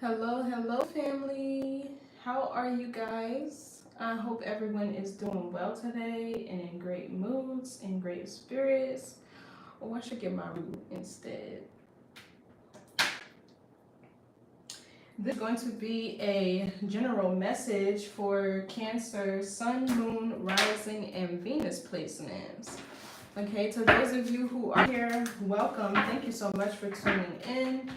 Hello, family. How are you guys? I hope everyone is doing well today and in great moods and great spirits. Oh, I should get my root instead. This is going to be a general message for Cancer, Sun, Moon, Rising, and Venus placements. Okay, to those of you who are here, welcome. Thank you so much for tuning in.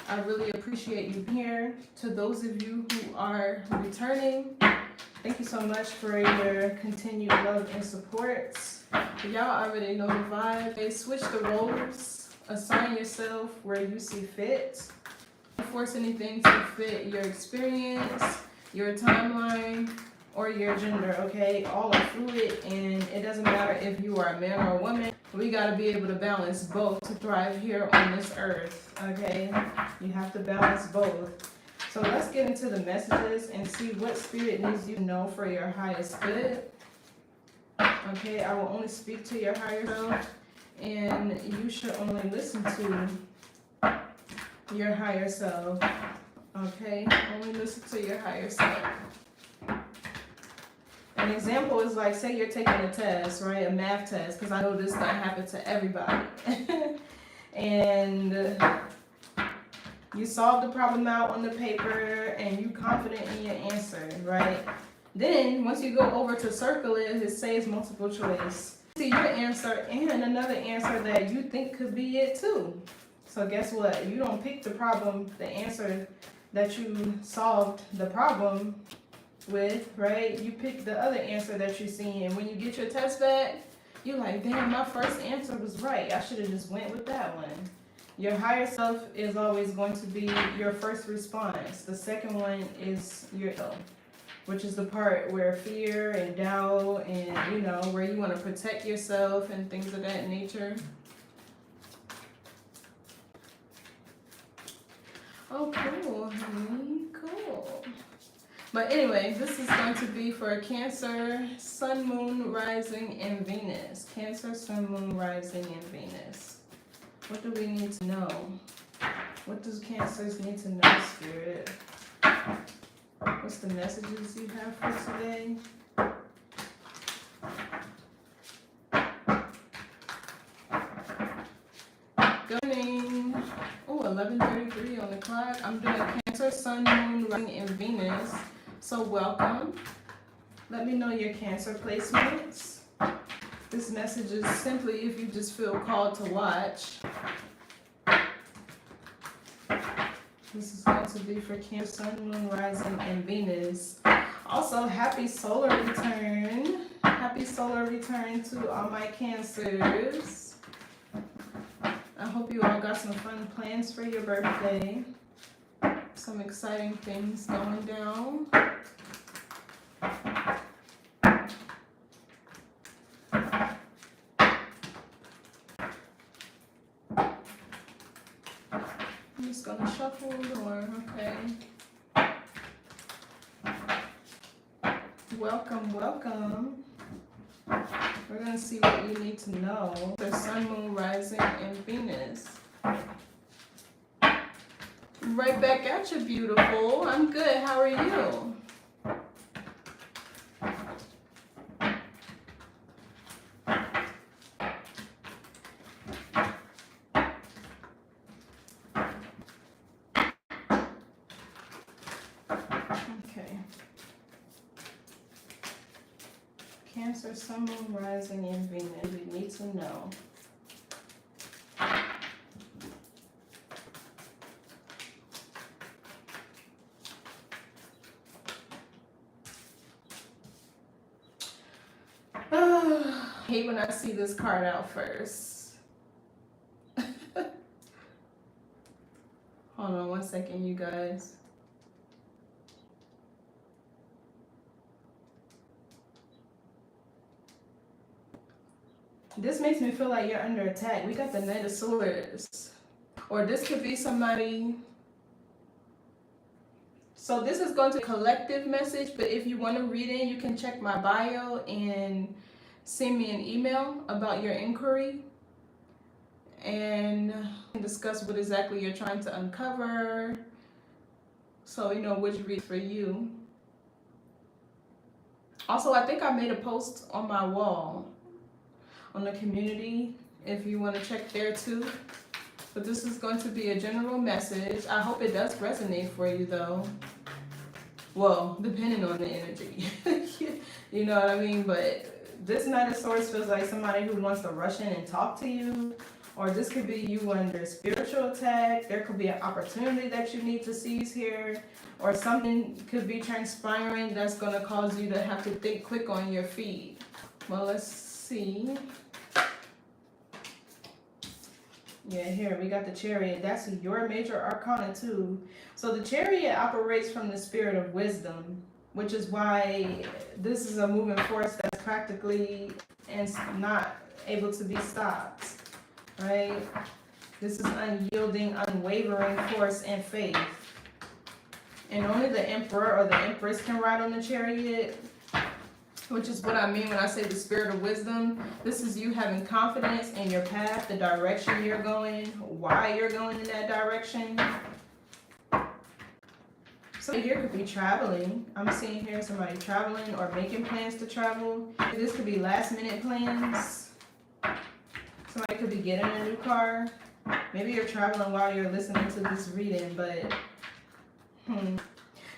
I really appreciate you here. To those of you who are returning, thank you so much for your continued love and support. Y'all already know the vibe. Hey, switch the roles. Assign yourself where you see fit. Don't force anything to fit your experience, your timeline, or your gender, okay? All are fluid, and it doesn't matter if you are a man or a woman. We gotta be able to balance both to thrive here on this earth, okay? You have to balance both. So let's get into the messages and see what spirit needs you to know for your highest good. Okay, I will only speak to your higher self, and you should only listen to your higher self. Okay, only listen to your higher self. An example is like, say you're taking a test, right? A math test, because I know this gonna happen to everybody. And you solve the problem out on the paper and you confident in your answer, right? Then once you go over to circle it, it says multiple choice. See your answer and another answer that you think could be it too. So guess what? You don't pick the problem, the answer that you solved the problem with, right? You pick the other answer that you see, and when you get your test back, you're like, damn, my first answer was right. I should have just went with that one. Your higher self is always going to be your first response. The second one is your ego, which is the part where fear and doubt and, you know, where you want to protect yourself and things of that nature. Oh, cool, honey, cool. But anyway, this is going to be for Cancer, Sun, Moon, Rising, and Venus. Cancer, Sun, Moon, Rising, and Venus. What do we need to know? What does Cancers need to know, Spirit? What's the messages you have for today? Good morning. Oh, 11:33 on the clock. I'm doing Cancer, Sun, Moon, Rising, and Venus. So welcome. Let me know your Cancer placements. This message is simply if you just feel called to watch. This is going to be for Cancer, Sun, Moon, Rising, and Venus. Also, happy solar return. Happy solar return to all my Cancers. I hope you all got some fun plans for your birthday. Some exciting things going down. I'm just gonna shuffle more, okay? Welcome, welcome. We're gonna see what you need to know. The Sun, Moon, Rising, and Venus. Right back at you, beautiful. I'm good. How are you? Okay. Cancer, Sun, Moon, Rising, and Venus. We need to know. I hate when I see this card out first. Hold on one second, you guys. This makes me feel like you're under attack. We got the Knight of Swords. Or this could be somebody. So this is going to be a collective message, but if you want to read it, you can check my bio and send me an email about your inquiry and discuss what exactly you're trying to uncover So, which reads for you. Also, I think I made a post on my wall on the community if you want to check there too. But this is going to be a general message. I hope it does resonate for you though. Well, depending on the energy. You know what I mean? But this Knight of Swords feels like somebody who wants to rush in and talk to you. Or this could be you under spiritual attack. There could be an opportunity that you need to seize here. Or something could be transpiring that's going to cause you to have to think quick on your feet. Well, let's see. Yeah, here we got the Chariot. That's your major arcana too. So the Chariot operates from the spirit of wisdom, which is why this is a moving force that's practically and not able to be stopped, right? This is unyielding, unwavering force and faith. And only the Emperor or the Empress can ride on the Chariot, which is what I mean when I say the spirit of wisdom. This is you having confidence in your path, the direction you're going, why you're going in that direction. So here could be traveling. I'm seeing here somebody traveling or making plans to travel. This could be last minute plans. Somebody could be getting a new car. Maybe you're traveling while you're listening to this reading, but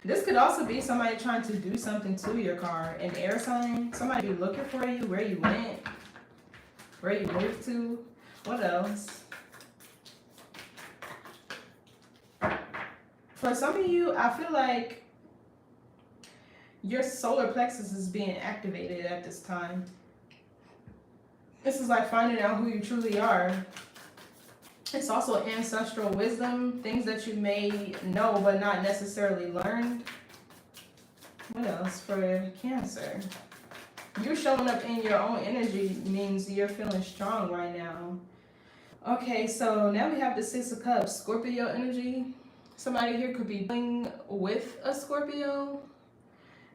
this could also be somebody trying to do something to your car. An air sign. Somebody be looking for you, where you went, where you moved to. What else? For some of you, I feel like your solar plexus is being activated at this time. This is like finding out who you truly are. It's also ancestral wisdom, things that you may know but not necessarily learned. What else for Cancer? You showing up in your own energy means you're feeling strong right now. Okay, so now we have the Six of Cups, Scorpio energy. Somebody here could be dealing with a Scorpio.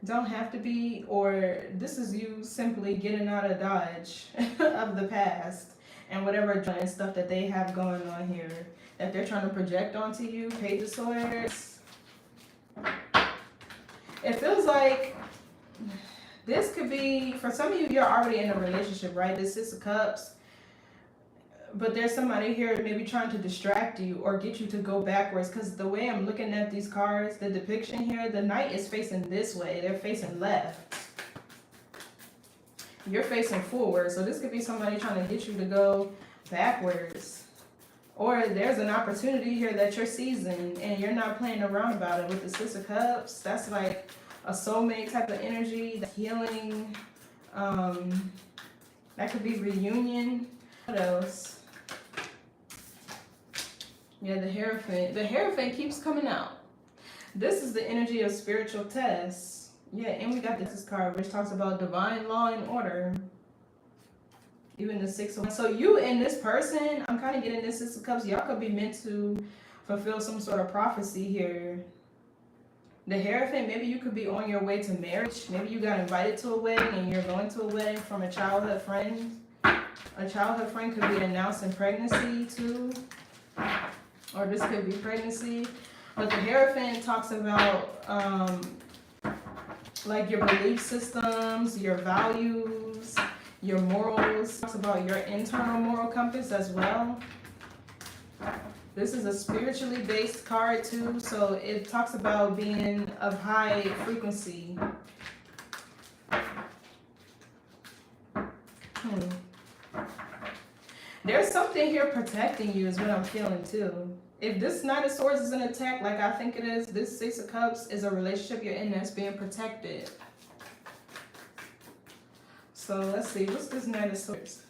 Don't have to be, or this is you simply getting out of dodge of the past and whatever and stuff that they have going on here that they're trying to project onto you. Page of Swords. It feels like this could be, for some of you, you're already in a relationship, right? This Six of Cups. But there's somebody here maybe trying to distract you or get you to go backwards. Because the way I'm looking at these cards, the depiction here, the Knight is facing this way. They're facing left. You're facing forward. So this could be somebody trying to get you to go backwards. Or there's an opportunity here that you're seizing and you're not playing around about it. With the Six of Cups, that's like a soulmate type of energy. That's healing. That could be reunion. What else? Yeah, the Hierophant. The Hierophant keeps coming out. This is the energy of spiritual tests. Yeah, and we got this card, which talks about divine law and order. Even the Six of Wands. So you and this person, I'm kind of getting this Six of Cups. Y'all could be meant to fulfill some sort of prophecy here. The Hierophant, maybe you could be on your way to marriage. Maybe you got invited to a wedding and you're going to a wedding from a childhood friend. A childhood friend could be announcing pregnancy too. Or this could be pregnancy. But the Hierophant talks about like your belief systems, your values, your morals. It talks about your internal moral compass as well. This is a spiritually based card too, so it talks about being of high frequency. There's something here protecting you is what I'm feeling too. If this Knight of Swords is an attack like I think it is, this Six of Cups is a relationship you're in that's being protected. So let's see, what's this Knight of Swords?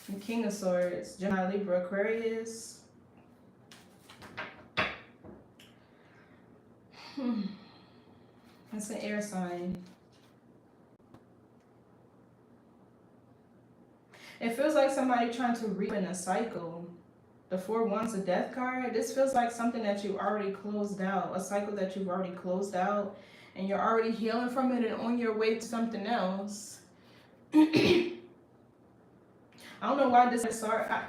The King of Swords, Gemini, Libra, Aquarius. That's an air sign. It feels like somebody trying to reopen a cycle. The Four of Wands, the Death card. This feels like something that you already closed out. A cycle that you've already closed out. And you're already healing from it and on your way to something else. I don't know why this is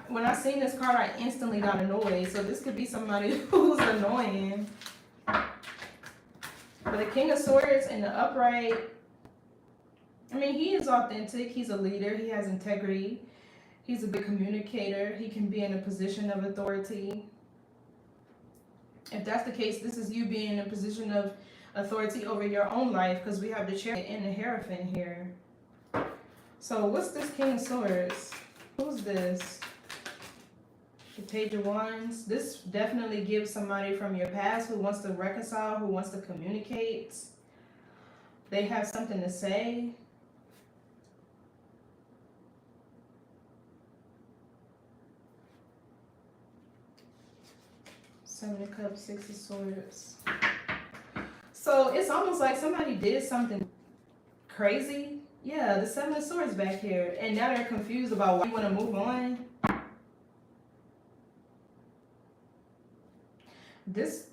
when I seen this card, I instantly got annoyed. So this could be somebody who's annoying. But the King of Swords in the upright, I mean, he is authentic. He's a leader. He has integrity. He's a good communicator. He can be in a position of authority. If that's the case, this is you being in a position of authority over your own life, because we have the Chariot and the Hierophant here. So what's this King of Swords? Who's this? The Page of Wands. This definitely gives somebody from your past who wants to reconcile, who wants to communicate. They have something to say. Seven of Cups, Six of Swords. So it's almost like somebody did something crazy. Yeah, the Seven of Swords back here. And now they're confused about why you want to move on. This,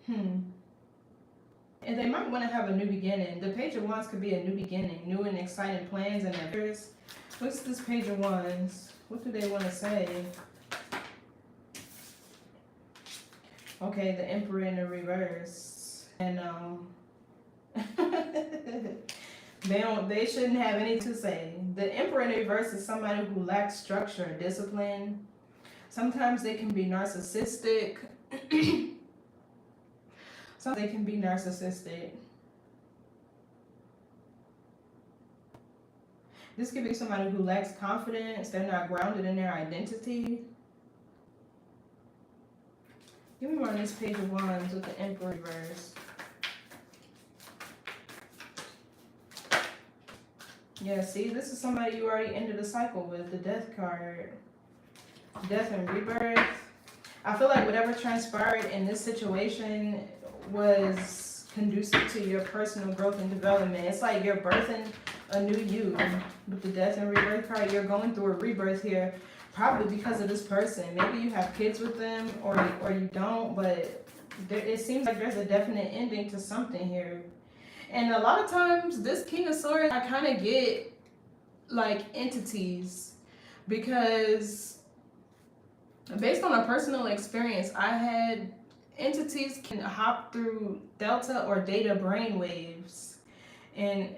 and they might want to have a new beginning. The Page of Wands could be a new beginning, new and exciting plans and adventures. What's this Page of Wands? What do they want to say? Okay, the Emperor in the reverse. And they shouldn't have anything to say. The Emperor in the reverse is somebody who lacks structure, discipline. Sometimes they can be narcissistic. Sometimes they can be narcissistic. This could be somebody who lacks confidence. They're not grounded in their identity. Give me more on this Page of Wands with the Emperor reverse. Yeah, see, this is somebody you already ended a cycle with, the Death card. Death and rebirth. I feel like whatever transpired in this situation was conducive to your personal growth and development. It's like you're birthing a new you. With the Death and rebirth card, you're going through a rebirth here, probably because of this person. Maybe you have kids with them or you don't, but it seems like there's a definite ending to something here. And a lot of times, this King of Swords, I kind of get like entities, because based on a personal experience, I had entities can hop through delta or theta brain waves. And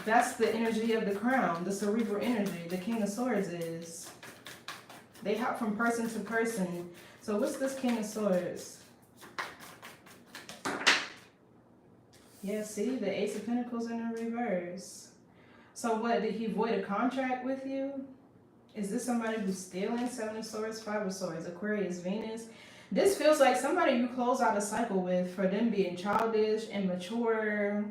that's the energy of the crown, the cerebral energy, the King of Swords is. They hop from person to person. So what's this King of Swords? Yeah, see, the Ace of Pentacles in the reverse. So what, did he void a contract with you? Is this somebody who's stealing? Seven of Swords, Five of Swords, Aquarius, Venus. This feels like somebody you close out a cycle with for them being childish, immature,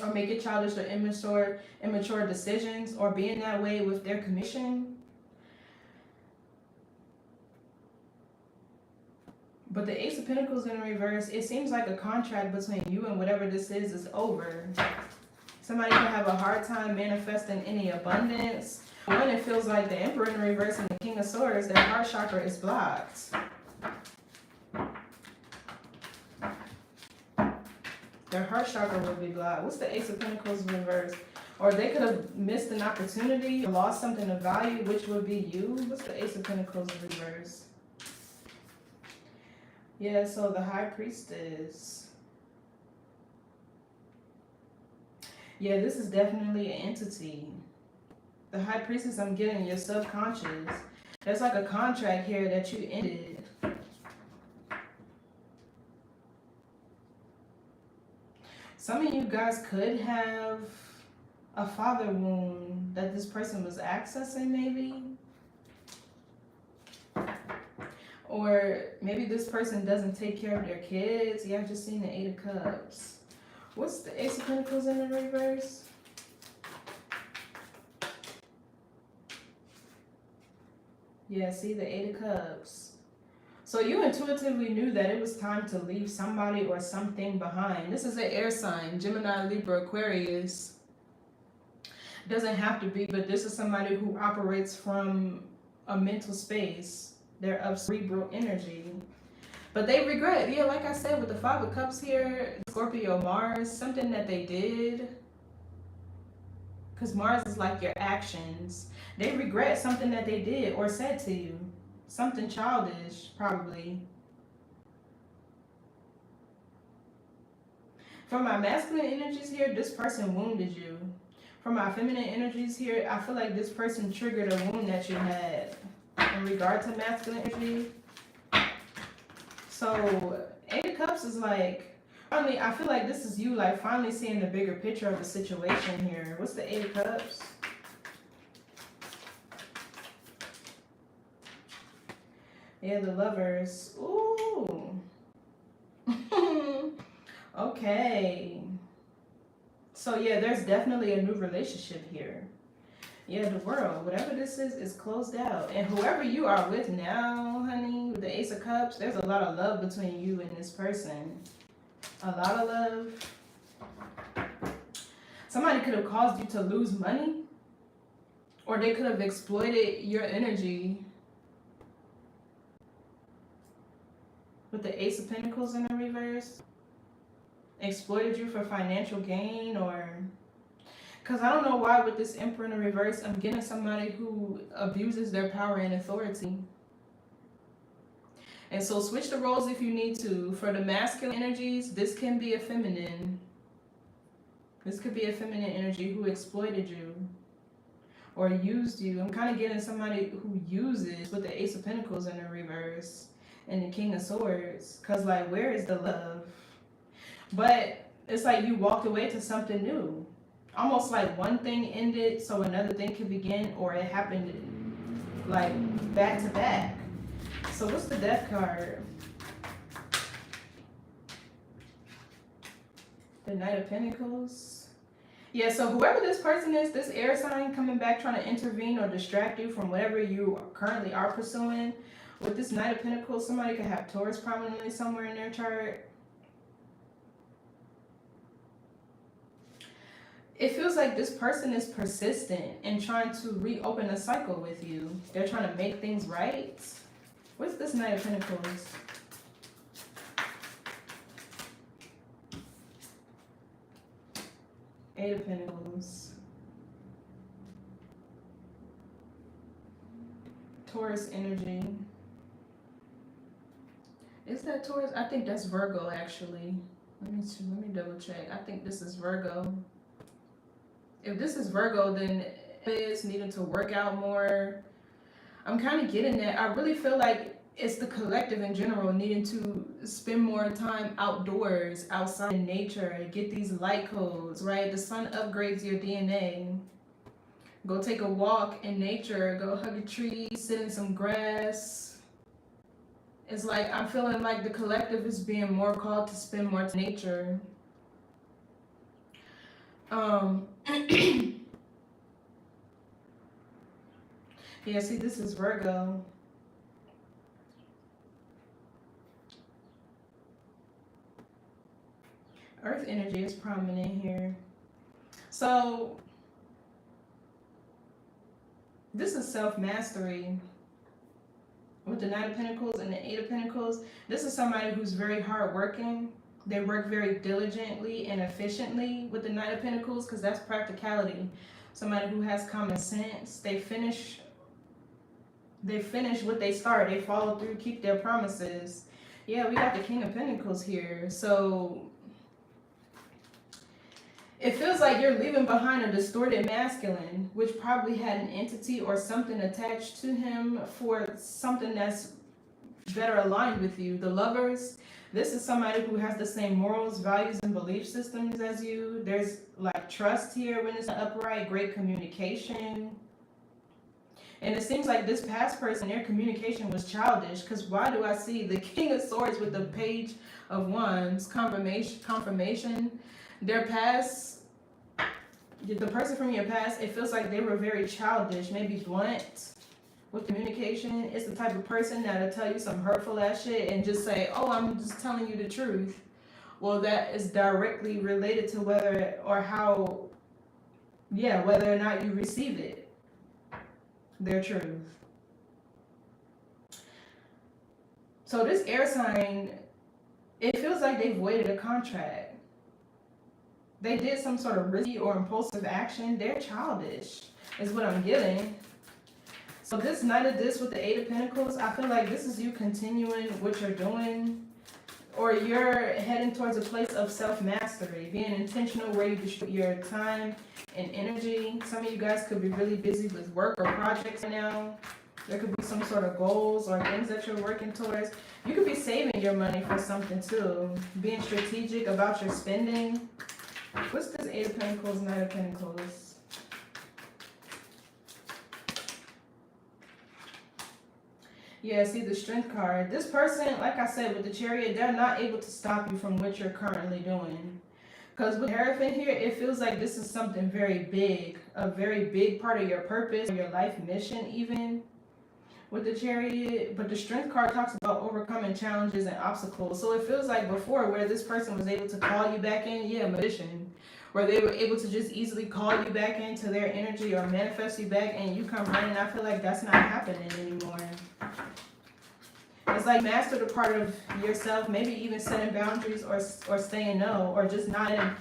or making childish or immature decisions, or being that way with their commission. But the Ace of Pentacles in the reverse, it seems like a contract between you and whatever this is over. Somebody can have a hard time manifesting any abundance. One, it feels like the Emperor in the reverse and the King of Swords, their heart chakra is blocked. Their heart chakra will be blocked. What's the Ace of Pentacles in reverse? Or they could have missed an opportunity or lost something of value, which would be you. What's the Ace of Pentacles in reverse? Yeah, so the High Priestess. Yeah, this is definitely an entity. The High Priestess, I'm getting your subconscious. There's like a contract here that you ended. Some of you guys could have a father wound that this person was accessing, maybe. Or maybe this person doesn't take care of their kids. Yeah, I've just seen the Eight of Cups. What's the Ace of Pentacles in the reverse? Yeah, see the Eight of Cups. So you intuitively knew that it was time to leave somebody or something behind. This is an air sign, Gemini, Libra, Aquarius. Doesn't have to be, but this is somebody who operates from a mental space. They're of cerebral energy. But they regret, yeah, like I said, with the Five of Cups here, Scorpio, Mars, something that they did because Mars is like your actions. They regret something that they did or said to you. Something childish, probably. For my masculine energies here, this person wounded you. For my feminine energies here, I feel like this person triggered a wound that you had in regard to masculine energy. So, Eight of Cups is like, finally, I feel like this is you, like, finally seeing the bigger picture of the situation here. What's the Eight of Cups? Yeah, the Lovers. Ooh. Okay. So, yeah, there's definitely a new relationship here. Yeah, the World, whatever this is closed out. And whoever you are with now, honey, with the Ace of Cups, there's a lot of love between you and this person. A lot of love. Somebody could have caused you to lose money, or they could have exploited your energy. With the Ace of Pentacles in the reverse. Exploited you for financial gain, or... Because I don't know why with this Emperor in the reverse, I'm getting somebody who abuses their power and authority. And so switch the roles if you need to. For the masculine energies, this can be a feminine. This could be a feminine energy who exploited you or used you. I'm kind of getting somebody who uses with the Ace of Pentacles in the reverse and the King of Swords. Because, like, where is the love? But it's like you walked away to something new. Almost like one thing ended so another thing could begin, or it happened like back to back. So what's the Death card? The Knight of Pentacles. Yeah, so whoever this person is, this air sign coming back trying to intervene or distract you from whatever you currently are pursuing. With this Knight of Pentacles, somebody could have Taurus prominently somewhere in their chart. It feels like this person is persistent and trying to reopen a cycle with you. They're trying to make things right. What's this Knight of Pentacles? Eight of Pentacles. Taurus energy. Is that Taurus? I think that's Virgo, actually. Let me double check. I think this is Virgo. If this is Virgo, then it's needing to work out more. I'm kind of getting that. I really feel like it's the collective in general needing to spend more time outdoors, outside in nature, get these light codes, right? The sun upgrades your DNA. Go take a walk in nature, go hug a tree, sit in some grass. It's like I'm feeling like the collective is being more called to spend more time in nature. Yeah, see, this is Virgo. Earth energy is prominent here. So, this is self-mastery. With the Knight of Pentacles and the Eight of Pentacles, this is somebody who's very hardworking. They work very diligently and efficiently with the Knight of Pentacles because that's practicality. Somebody who has common sense. They finish what they start. They follow through, keep their promises. Yeah, we got the King of Pentacles here. So it feels like you're leaving behind a distorted masculine, which probably had an entity or something attached to him for something that's better aligned with you. The Lovers, this is somebody who has the same morals, values, and belief systems as you. There's like trust here when it's upright, great communication. And it seems like this past person, their communication was childish, because why do I see the King of Swords with the Page of Wands? Confirmation. Their past, the person from your past, it feels like they were very childish, maybe blunt with communication. It's the type of person that'll tell you some hurtful ass shit and just say, oh, I'm just telling you the truth. Well, that is directly related to whether or not you receive it. Their truth. So this air sign, it feels like they voided a contract. they did some sort of risky or impulsive action. They're childish, is what I'm getting. So this Knight of Discs with the Eight of Pentacles, I feel like this is you continuing what you're doing, or you're heading towards a place of self-mastery, being intentional where you distribute your time and energy. Some of you guys could be really busy with work or projects now. There could be some sort of goals or things that you're working towards. You could be saving your money for something too, being strategic about your spending. What's this Eight of Pentacles, Knight of Pentacles? Yeah, see the Strength card. This person, like I said, with the Chariot, they're not able to stop you from what you're currently doing. Because with Hierophant here, it feels like this is something very big, a very big part of your purpose, your life mission even, with the Chariot. But the Strength card talks about overcoming challenges and obstacles. So it feels like before, where this person was able to call you back in, yeah, magician, where they were able to just easily call you back into their energy or manifest you back and you come running. I feel like that's not happening anymore. It's like master the part of yourself, maybe even setting boundaries or saying no, or just not letting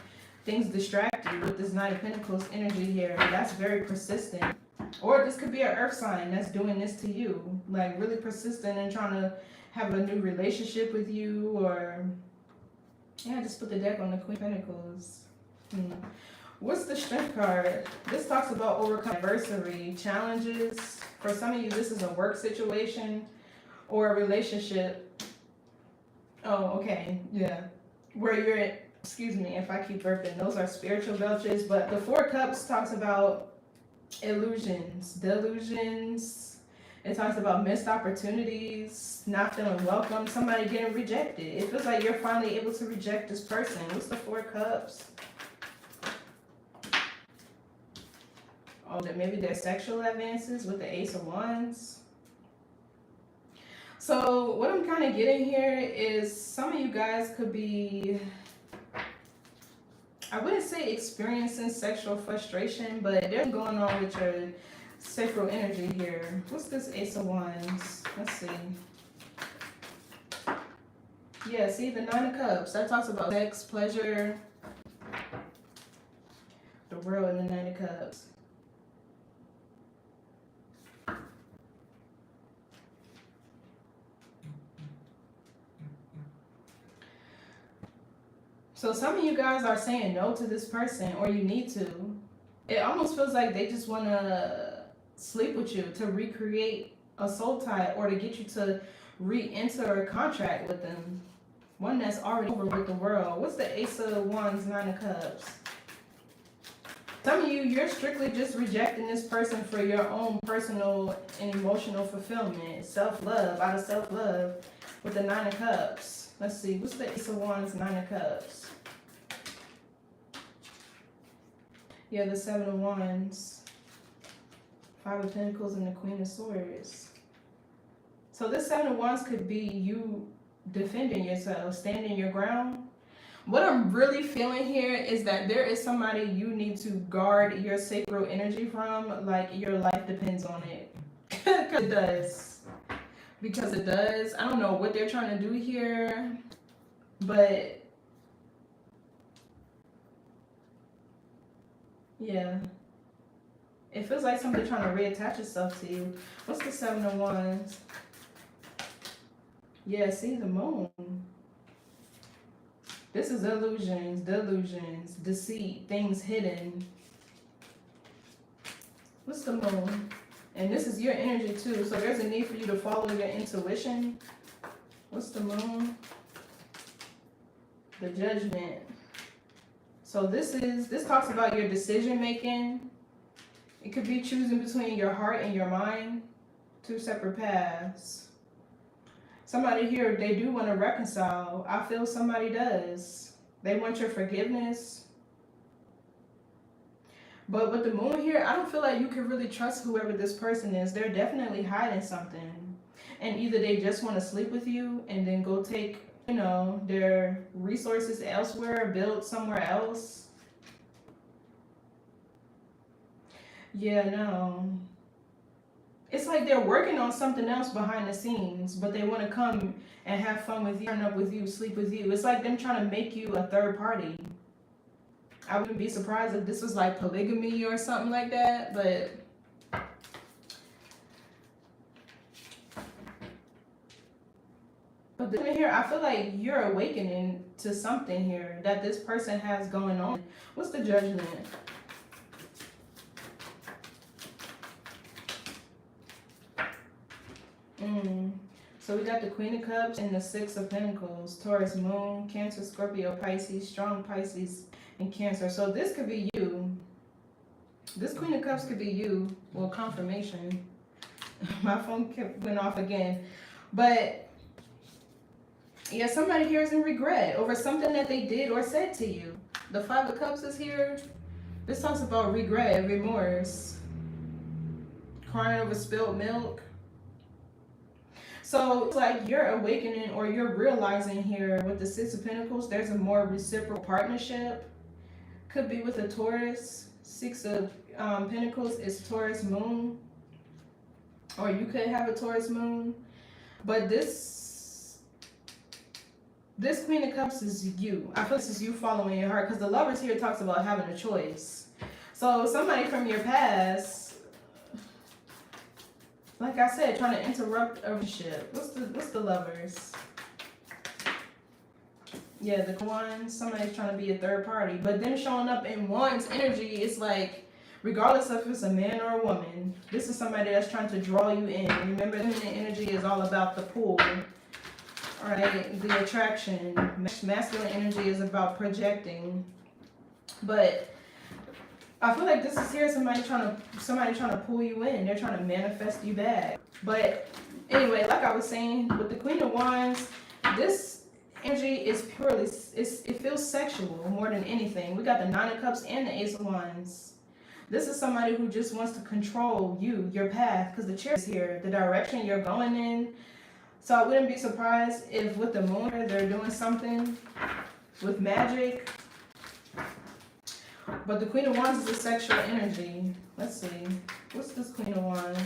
things distract you with this Knight of Pentacles energy here. That's very persistent. Or this could be an earth sign that's doing this to you, like really persistent and trying to have a new relationship with you, or yeah, just put the deck on the Queen of Pentacles. What's the Strength card? This talks about overcoming adversity, challenges. For some of you, this is a work situation or a relationship. Oh, okay, yeah. Where you're, excuse me if I keep burping, those are spiritual belches. But the Four Cups talks about illusions, delusions. It talks about missed opportunities, not feeling welcome, somebody getting rejected. It feels like you're finally able to reject this person. What's the Four Cups? Oh, that maybe their sexual advances with the Ace of Wands. So what I'm kind of getting here is some of you guys could be, I wouldn't say experiencing sexual frustration, but there's going on with your sacral energy here. What's this Ace of Wands? Let's see. Yeah, see the Nine of Cups. That talks about sex, pleasure, the World, and the Nine of Cups. So some of you guys are saying no to this person, or you need to. It almost feels like they just want to sleep with you to recreate a soul tie, or to get you to re-enter a contract with them. One that's already over with the world. What's the Ace of Wands, Nine of Cups? Some of you, you're strictly just rejecting this person for your own personal and emotional fulfillment. Self-love, out of self-love with the Nine of Cups. Let's see, what's the Ace of Wands, Nine of Cups? Yeah, the Seven of Wands, Five of Pentacles, and the Queen of Swords. So this Seven of Wands could be you defending yourself, standing your ground. What I'm really feeling here is that there is somebody you need to guard your sacral energy from, like your life depends on it. Because it does. Because it does. I don't know what they're trying to do here, but yeah. It feels like somebody trying to reattach itself to you. What's the Seven of Wands? Yeah, see the Moon. This is illusions, delusions, deceit, things hidden. What's the Moon? And this is your energy too, so there's a need for you to follow your intuition. What's the Moon? The Judgment. So this talks about your decision making. It could be choosing between your heart and your mind, two separate paths. Somebody here, they do want to reconcile. I feel somebody does. They want your forgiveness. But with the Moon here, I don't feel like you can really trust whoever this person is. They're definitely hiding something. And either they just want to sleep with you and then go take, you know, their resources elsewhere, build somewhere else. Yeah, no. It's like they're working on something else behind the scenes, but they want to come and have fun with you, turn up with you, sleep with you. It's like them trying to make you a third party. I wouldn't be surprised if this was like polygamy or something like that, but here, I feel like you're awakening to something here that this person has going on. What's the Judgment? So we got the Queen of Cups and the Six of Pentacles. Taurus, Moon, Cancer, Scorpio, Pisces, strong Pisces, and Cancer. So this could be you. This Queen of Cups could be you. Well, confirmation. My phone went off again. But yeah, somebody here is in regret over something that they did or said to you. The Five of Cups is here. This talks about regret, remorse, crying over spilled milk. So it's like you're awakening or you're realizing here with the Six of Pentacles, there's a more reciprocal partnership. Could be with a Taurus. Six of Pentacles is Taurus moon. Or you could have a Taurus moon. But this Queen of Cups is you. I feel this is you following your heart. Because the Lovers here talks about having a choice. So somebody from your past, like I said, trying to interrupt a relationship. What's the Lovers? Yeah, the Wands. Somebody's trying to be a third party. But them showing up in Wands energy, it's like, regardless of if it's a man or a woman, this is somebody that's trying to draw you in. Remember, feminine energy is all about the pull. Alright, the attraction. Masculine energy is about projecting. But I feel like this is here somebody trying to pull you in. They're trying to manifest you back. But anyway, like I was saying, with the Queen of Wands, this energy is purely, it feels sexual more than anything. We got the Nine of Cups and the Ace of Wands. This is somebody who just wants to control you, your path, because the Chariot is here, the direction you're going in. So I wouldn't be surprised if with the Moon they're doing something with magic. But the Queen of Wands is a sexual energy. Let's see. What's this Queen of Wands?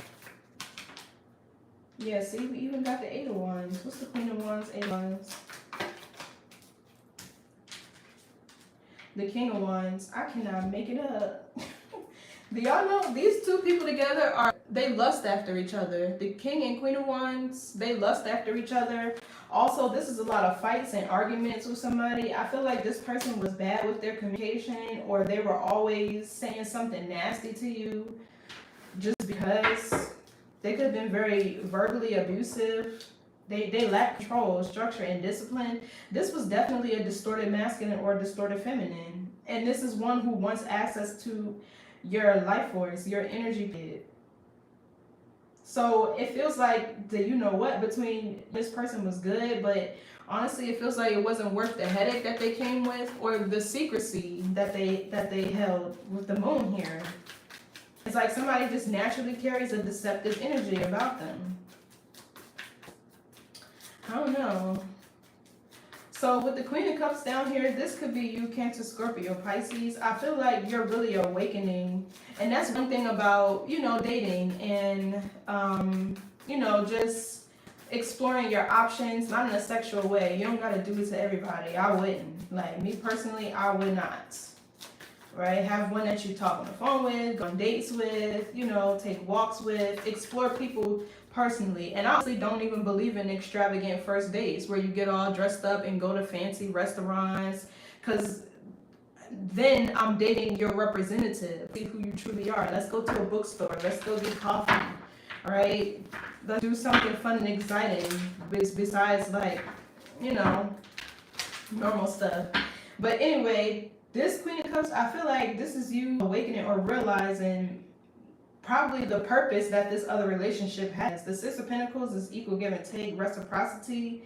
Yeah, see, we even got the Eight of Wands. What's the Queen of Wands? Eight of Wands. The King of Wands. I cannot make it up. Do y'all know these two people together they lust after each other. The King and Queen of Wands, they lust after each other. Also, this is a lot of fights and arguments with somebody. I feel like this person was bad with their communication, or they were always saying something nasty to you just because. They could have been very verbally abusive. They lack control, structure, and discipline. This was definitely a distorted masculine or distorted feminine. And this is one who wants access to your life force, your energy pit. So it feels like the you-know-what between this person was good, but honestly it feels like it wasn't worth the headache that they came with, or the secrecy that they held with the Moon here. It's like somebody just naturally carries a deceptive energy about them. I don't know. So with the Queen of Cups down here, this could be you, Cancer, Scorpio, Pisces. I feel like you're really awakening. And that's one thing about, dating and, just exploring your options, not in a sexual way. You don't got to do it to everybody. I wouldn't. Like, me personally, I would not. Right? Have one that you talk on the phone with, go on dates with, take walks with, explore people personally. And I honestly don't even believe in extravagant first dates where you get all dressed up and go to fancy restaurants, because then I'm dating your representative. See who you truly are. Let's go to a bookstore. Let's go get coffee. All right? Let's do something fun and exciting besides normal stuff. But anyway, this Queen of Cups, I feel like this is you awakening or realizing probably the purpose that this other relationship has. The Six of Pentacles is equal give and take, reciprocity,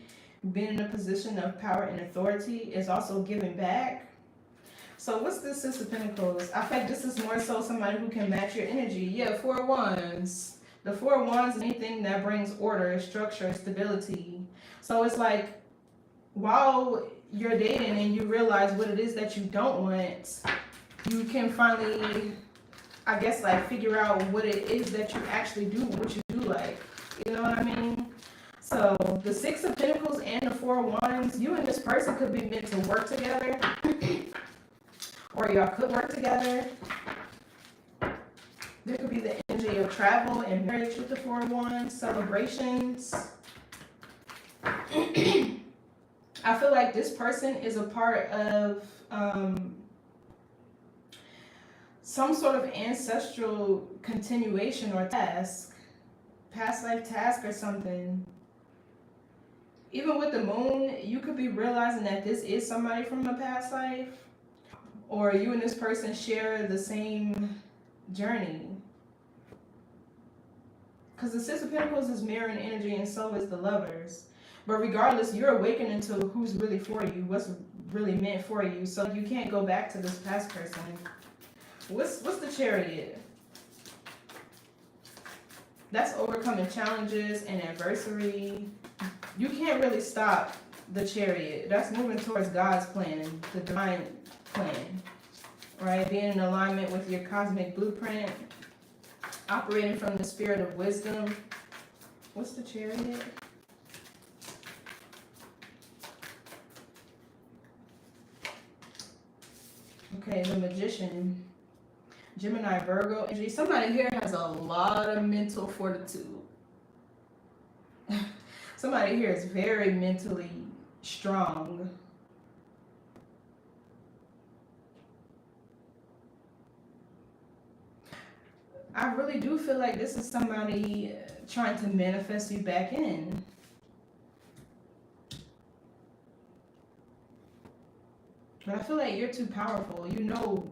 being in a position of power and authority is also giving back. So what's the Six of Pentacles? I feel like this is more so somebody who can match your energy. Yeah, Four of Wands. The Four of Wands is anything that brings order, structure, stability. So it's like, while you're dating and you realize what it is that you don't want, you can finally, I guess, figure out what it is that you actually do, what you do like. You know what I mean? So the Six of Pentacles and the Four of Wands, you and this person could be meant to work together. or y'all could work together. There could be the energy of travel and marriage with the 4 of Wands, celebrations. I feel like this person is a part of some sort of ancestral continuation or task, past life task or something. Even with the moon, you could be realizing that this is somebody from a past life, or you and this person share the same journey. Because the 6 of Pentacles is mirroring energy, and so is the Lovers. But regardless, you're awakening to who's really for you, what's really meant for you. So you can't go back to this past person. What's the Chariot? That's overcoming challenges and adversity. You can't really stop the Chariot. That's moving towards God's plan, the divine plan. Right? Being in alignment with your cosmic blueprint. Operating from the spirit of wisdom. What's the Chariot? Okay, the Magician. Gemini, Virgo energy. Somebody here has a lot of mental fortitude. Somebody here is very mentally strong. I really do feel like this is somebody trying to manifest you back in. But I feel like you're too powerful. You know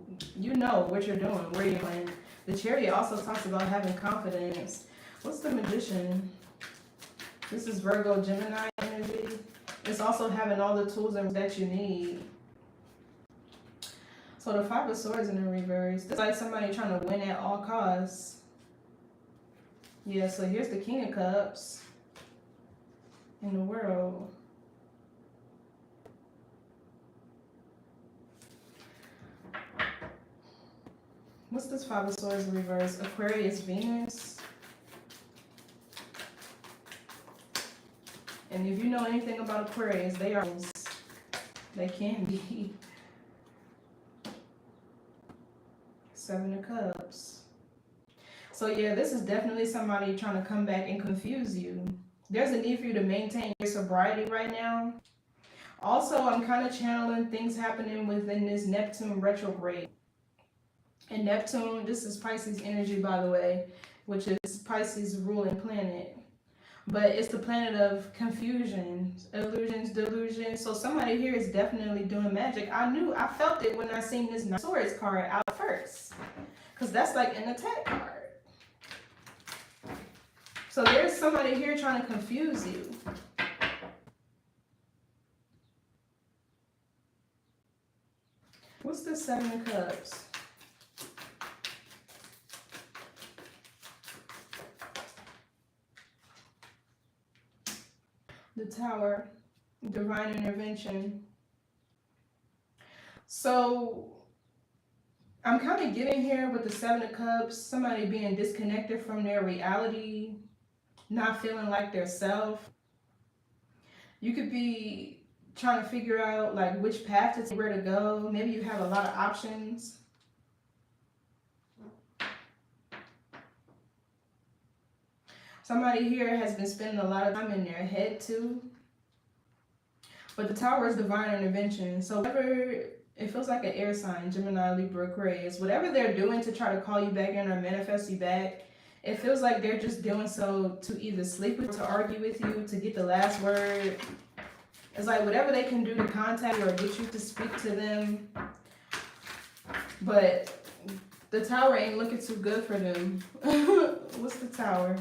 what you're doing, where you're going. The Chariot also talks about having confidence. What's the Magician? This is Virgo, Gemini energy. It's also having all the tools that you need. So the 5 of Swords in the reverse. This is like somebody trying to win at all costs. Yeah, so here's the King of Cups in the World. What's this 5 of Swords in reverse? Aquarius, Venus. And if you know anything about Aquarius, they can be. 7 of Cups. So yeah, this is definitely somebody trying to come back and confuse you. There's a need for you to maintain your sobriety right now. Also, I'm kind of channeling things happening within this Neptune retrograde. And Neptune, this is Pisces energy, by the way, which is Pisces' ruling planet. But it's the planet of confusion, illusions, delusions. So somebody here is definitely doing magic. I felt it when I seen this Nine of Swords card out first. Because that's like an attack card. So there's somebody here trying to confuse you. What's the 7 of Cups? The Tower, divine intervention. So I'm kind of getting here with the 7 of Cups, somebody being disconnected from their reality, not feeling like their self. You could be trying to figure out like which path to take, where to go. Maybe you have a lot of options. Somebody here has been spending a lot of time in their head too. But the Tower is divine intervention. So whatever, it feels like an air sign, Gemini, Libra, Aquarius. Whatever they're doing to try to call you back in or manifest you back, it feels like they're just doing so to either sleep with you, to argue with you, to get the last word. It's like whatever they can do to contact you or get you to speak to them. But the Tower ain't looking too good for them. What's the Tower?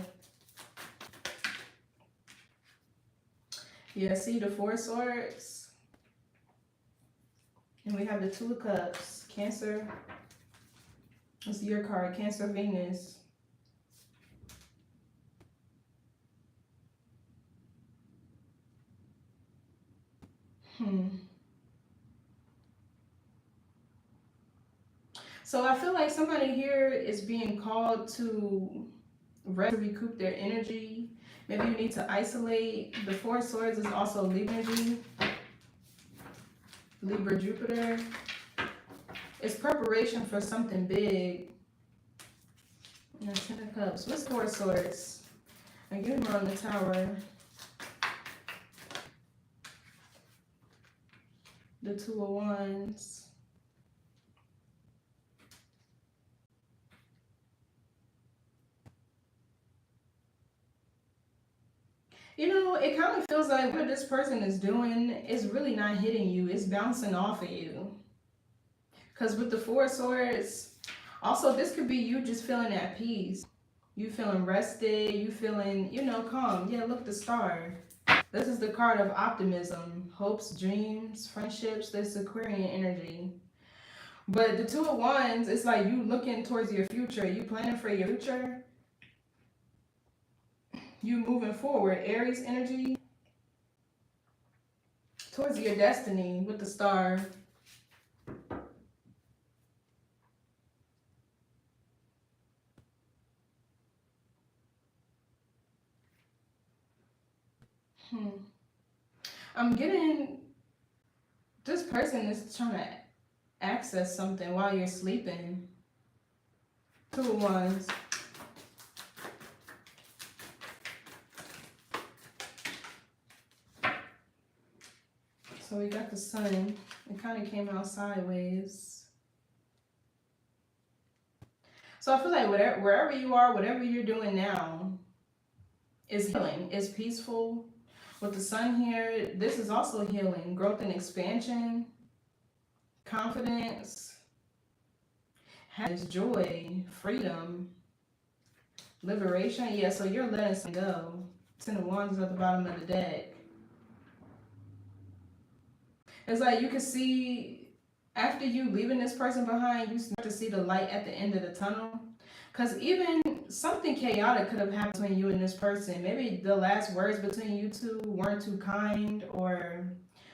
Yeah, see the 4 of Swords. And we have the 2 of Cups. Cancer. It's your card. Cancer, Venus. So I feel like somebody here is being called to rest, to recoup their energy. Maybe you need to isolate. The 4 of Swords is also Libra energy. Libra, Jupiter. It's preparation for something big. Yeah, Ten of Cups. What's Four of Swords? I give him on the Tower. The Two of Wands. You know, it kind of feels like what this person is doing is really not hitting you. It's bouncing off of you. Because with the Four of Swords, also this could be you just feeling at peace. You feeling rested. You feeling, you know, calm. Yeah, look, the Star. This is the card of optimism, hopes, dreams, friendships. This Aquarian energy. But the Two of Wands, it's like you looking towards your future. You planning for your future. You moving forward. Aries energy. Towards your destiny with the Star. I'm getting, this person is trying to access something while you're sleeping. Two of Wands. So we got the Sun. It kind of came out sideways. So I feel like wherever you are, whatever you're doing now is healing, is peaceful. With the Sun here, this is also healing, growth and expansion, confidence, happiness, joy, freedom, liberation. Yeah, so you're letting something go. Ten of Wands is at the bottom of the deck. It's like you can see, after you leaving this person behind, you start to see the light at the end of the tunnel. Because even something chaotic could have happened between you and this person. Maybe the last words between you two weren't too kind, or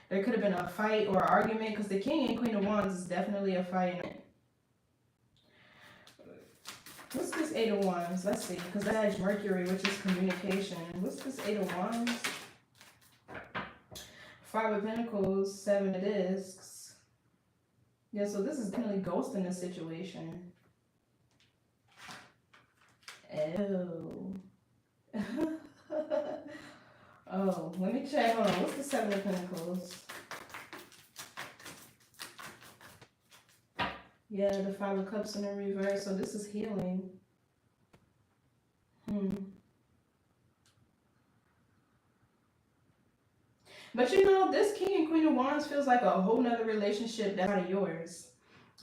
there could have been a fight or argument, because the King and Queen of Wands is definitely a fight. What's this Eight of Wands? Let's see, because that's Mercury, which is communication. What's this Eight of Wands? Five of Pentacles, Seven of Discs. Yeah, so this is definitely ghosting the situation. Oh. Oh, let me check. Hold on. What's the Seven of Pentacles? Yeah, the Five of Cups in the reverse. So this is healing. But you know, this King and Queen of Wands feels like a whole nother relationship that's not yours.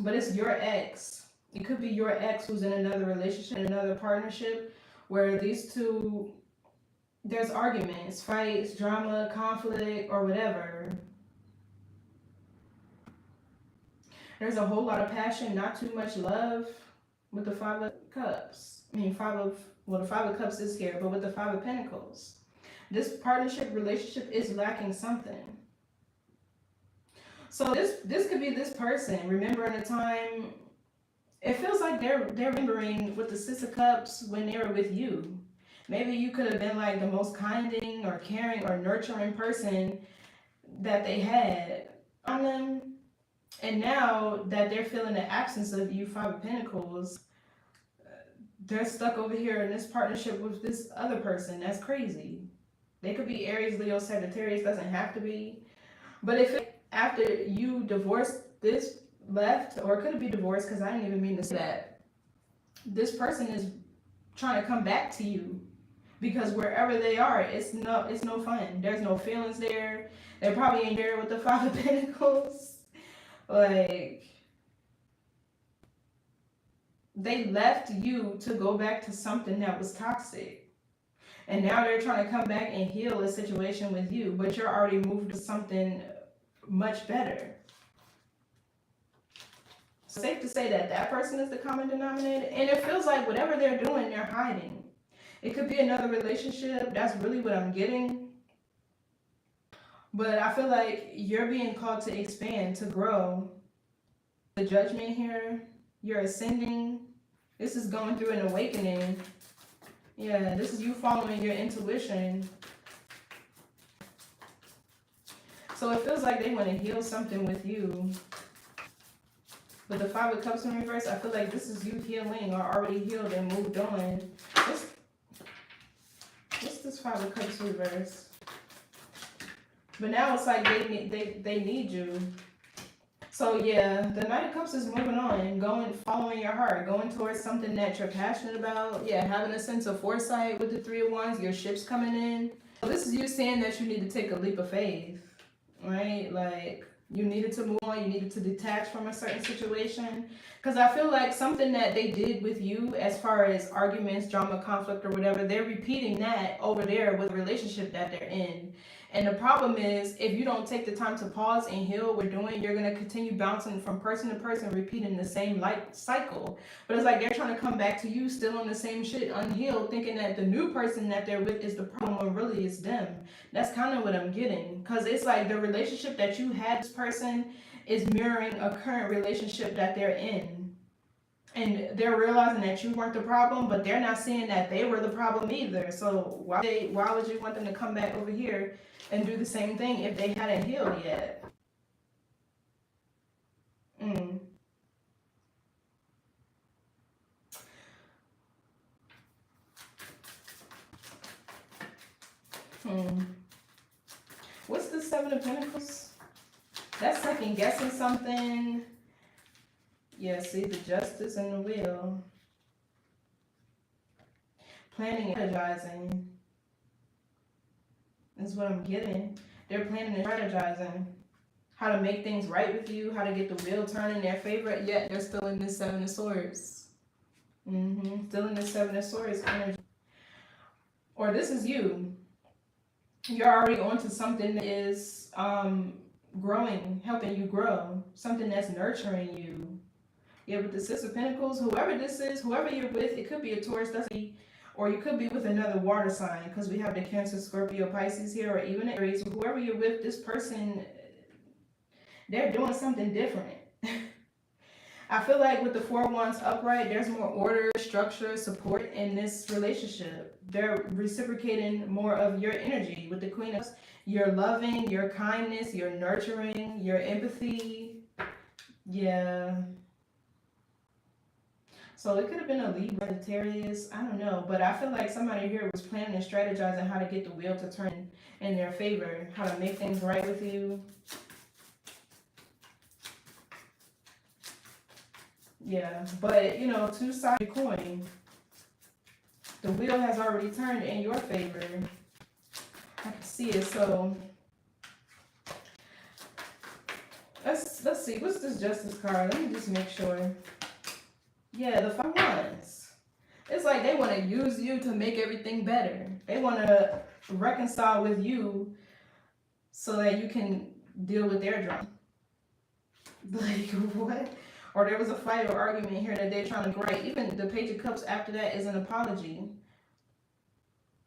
But it's your ex. It could be your ex who's in another relationship, in another partnership, where these two, there's arguments, fights, drama, conflict, or whatever. There's a whole lot of passion, not too much love with the Five of Cups. I mean, the Five of Cups is here, but with the Five of Pentacles. This partnership, relationship is lacking something. So this could be this person remembering a time. It feels like they're remembering with the Six of Cups when they were with you. Maybe you could have been like the most kinding or caring or nurturing person that they had on them. And now that they're feeling the absence of you, Five of Pentacles, they're stuck over here in this partnership with this other person. That's crazy. They could be Aries, Leo, Sagittarius. Doesn't have to be. But if after you divorced this left, or it could be divorced, because I didn't even mean to say that, this person is trying to come back to you, because wherever they are, it's no fun. There's no feelings there. They probably ain't there with the Five of Pentacles. Like, they left you to go back to something that was toxic. And now they're trying to come back and heal a situation with you, but you're already moved to something much better. So safe to say that that person is the common denominator. And it feels like whatever they're doing, they're hiding. It could be another relationship. That's really what I'm getting. But I feel like you're being called to expand, to grow. The Judgment here, you're ascending. This is going through an awakening. Yeah, this is you following your intuition. So it feels like they want to heal something with you. With the Five of Cups in reverse, I feel like this is you healing or already healed and moved on. What's this Five of Cups reverse? But now it's like they need you. So yeah, the Knight of Cups is moving on, following your heart, going towards something that you're passionate about. Yeah, having a sense of foresight with the Three of Wands, your ship's coming in. So this is you saying that you need to take a leap of faith, right? Like, you needed to move on, you needed to detach from a certain situation. Because I feel like something that they did with you as far as arguments, drama, conflict, or whatever, they're repeating that over there with the relationship that they're in. And the problem is, if you don't take the time to pause and heal what you're doing, you're going to continue bouncing from person to person, repeating the same cycle. But it's like they're trying to come back to you still on the same shit, unhealed, thinking that the new person that they're with is the problem when really it's them. That's kind of what I'm getting. Because it's like the relationship that you had this person is mirroring a current relationship that they're in. And they're realizing that you weren't the problem, but they're not seeing that they were the problem either. So why would you want them to come back over here and do the same thing if they hadn't healed yet? What's the Seven of Pentacles? That's second guessing something. Yeah, see the Justice and the Wheel. Planning and strategizing is what I'm getting. They're planning and strategizing how to make things right with you, how to get the wheel turned in their favor, yet they're still in this Seven of Swords. Still in this Seven of Swords energy. Or this is you. You're already onto something that is growing, helping you grow. Something that's nurturing you. Yeah, with the Six of Pentacles, whoever this is, whoever you're with, it could be a Taurus, or you could be with another water sign, because we have the Cancer, Scorpio, Pisces here, or even Aries. Whoever you're with, this person, they're doing something different. I feel like with the Four of Wands upright, there's more order, structure, support in this relationship. They're reciprocating more of your energy. With the Queen of Cups, your loving, your kindness, your nurturing, your empathy. Yeah. So it could have been a Libra, Sagittarius, I don't know. But I feel like somebody here was planning and strategizing how to get the wheel to turn in their favor, how to make things right with you. Yeah, but you know, two sides of the coin. The wheel has already turned in your favor. I can see it. So let's see. What's this Justice card? Let me just make sure. Yeah, the Five of Wands. It's like they want to use you to make everything better. They want to reconcile with you so that you can deal with their drama. Like, what? Or there was a fight or argument here that they're trying to right. Even the Page of Cups after that is an apology.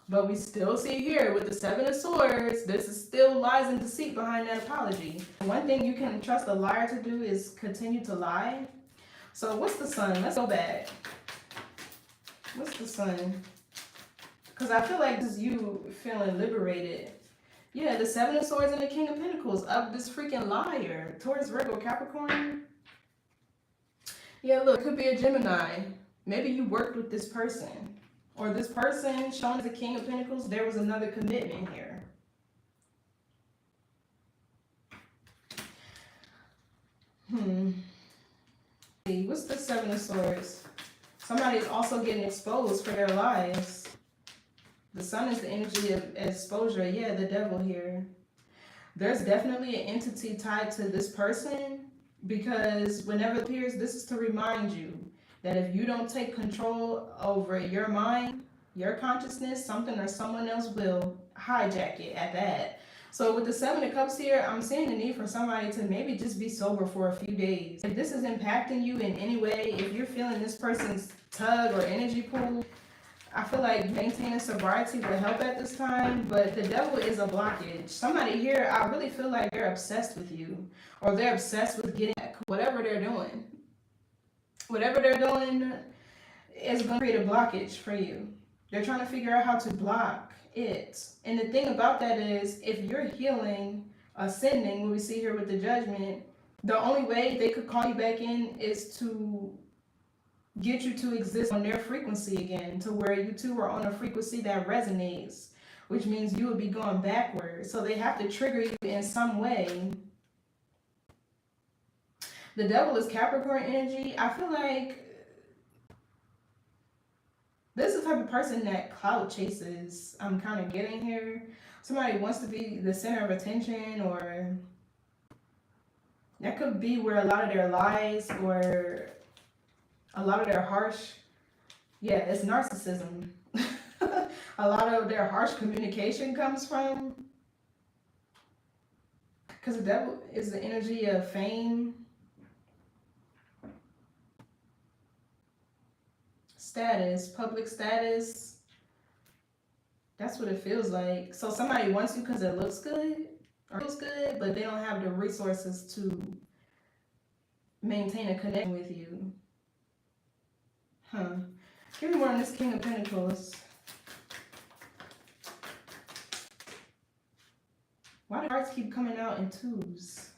But we still see here with the Seven of Swords, this is still lies and deceit behind that apology. One thing you can trust a liar to do is continue to lie. So what's the Sun? Let's go back. What's the Sun? Because I feel like this is you feeling liberated. Yeah, the Seven of Swords and the King of Pentacles of this freaking liar. Taurus, Virgo, Capricorn. Yeah, look, it could be a Gemini. Maybe you worked with this person. Or this person shown as the King of Pentacles, there was another commitment here. What's the Seven of Swords? Somebody's also getting exposed for their lies. The Sun is the energy of exposure. Yeah, the Devil here. There's definitely an entity tied to this person, because whenever it appears, this is to remind you that if you don't take control over your mind, your consciousness, something or someone else will hijack it at that. So with the Seven of Cups here, I'm seeing the need for somebody to maybe just be sober for a few days. If this is impacting you in any way, if you're feeling this person's tug or energy pull, I feel like maintaining sobriety will help at this time, but the Devil is a blockage. Somebody here, I really feel like they're obsessed with you, or they're obsessed with getting back, whatever they're doing. Whatever they're doing is going to create a blockage for you. They're trying to figure out how to block it. And the thing about that is, if you're healing, ascending, what we see here with the Judgment, The only way they could call you back in is to get you to exist on their frequency again, to where you two are on a frequency that resonates, which means you would be going backwards. So they have to trigger you in some way. The devil is Capricorn energy. I feel like this is the type of person that clout chases. I'm kind of getting here. Somebody wants to be the center of attention, or that could be where a lot of their lies or a lot of their harsh, yeah, it's narcissism. A lot of their harsh communication comes from, because the devil is the energy of fame, status, public status. That's what it feels like. So somebody wants you because it looks good or feels good, but they don't have the resources to maintain a connection with you. Huh. Give me more on this King of Pentacles. Why do cards keep coming out in twos?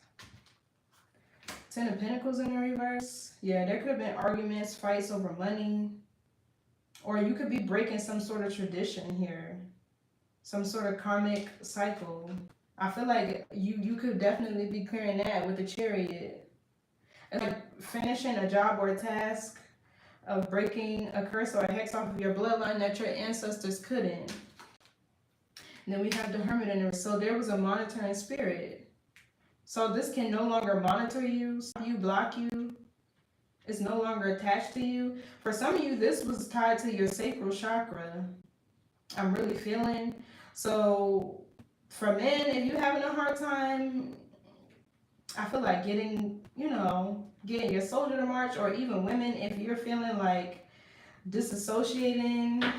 Ten of Pentacles in the reverse. Yeah, there could have been arguments, fights over money. Or you could be breaking some sort of tradition here. Some sort of karmic cycle. I feel like you could definitely be clearing that with the Chariot. It's like finishing a job or a task, of breaking a curse or a hex off of your bloodline that your ancestors couldn't. And then we have the Hermit in there. So there was a monitoring spirit. So this can no longer monitor you, stop you, block you. It's no longer attached to you. For some of you, this was tied to your sacral chakra. I'm really feeling. So for men, if you're having a hard time, I feel like getting your soldier to march, or even women, if you're feeling like disassociating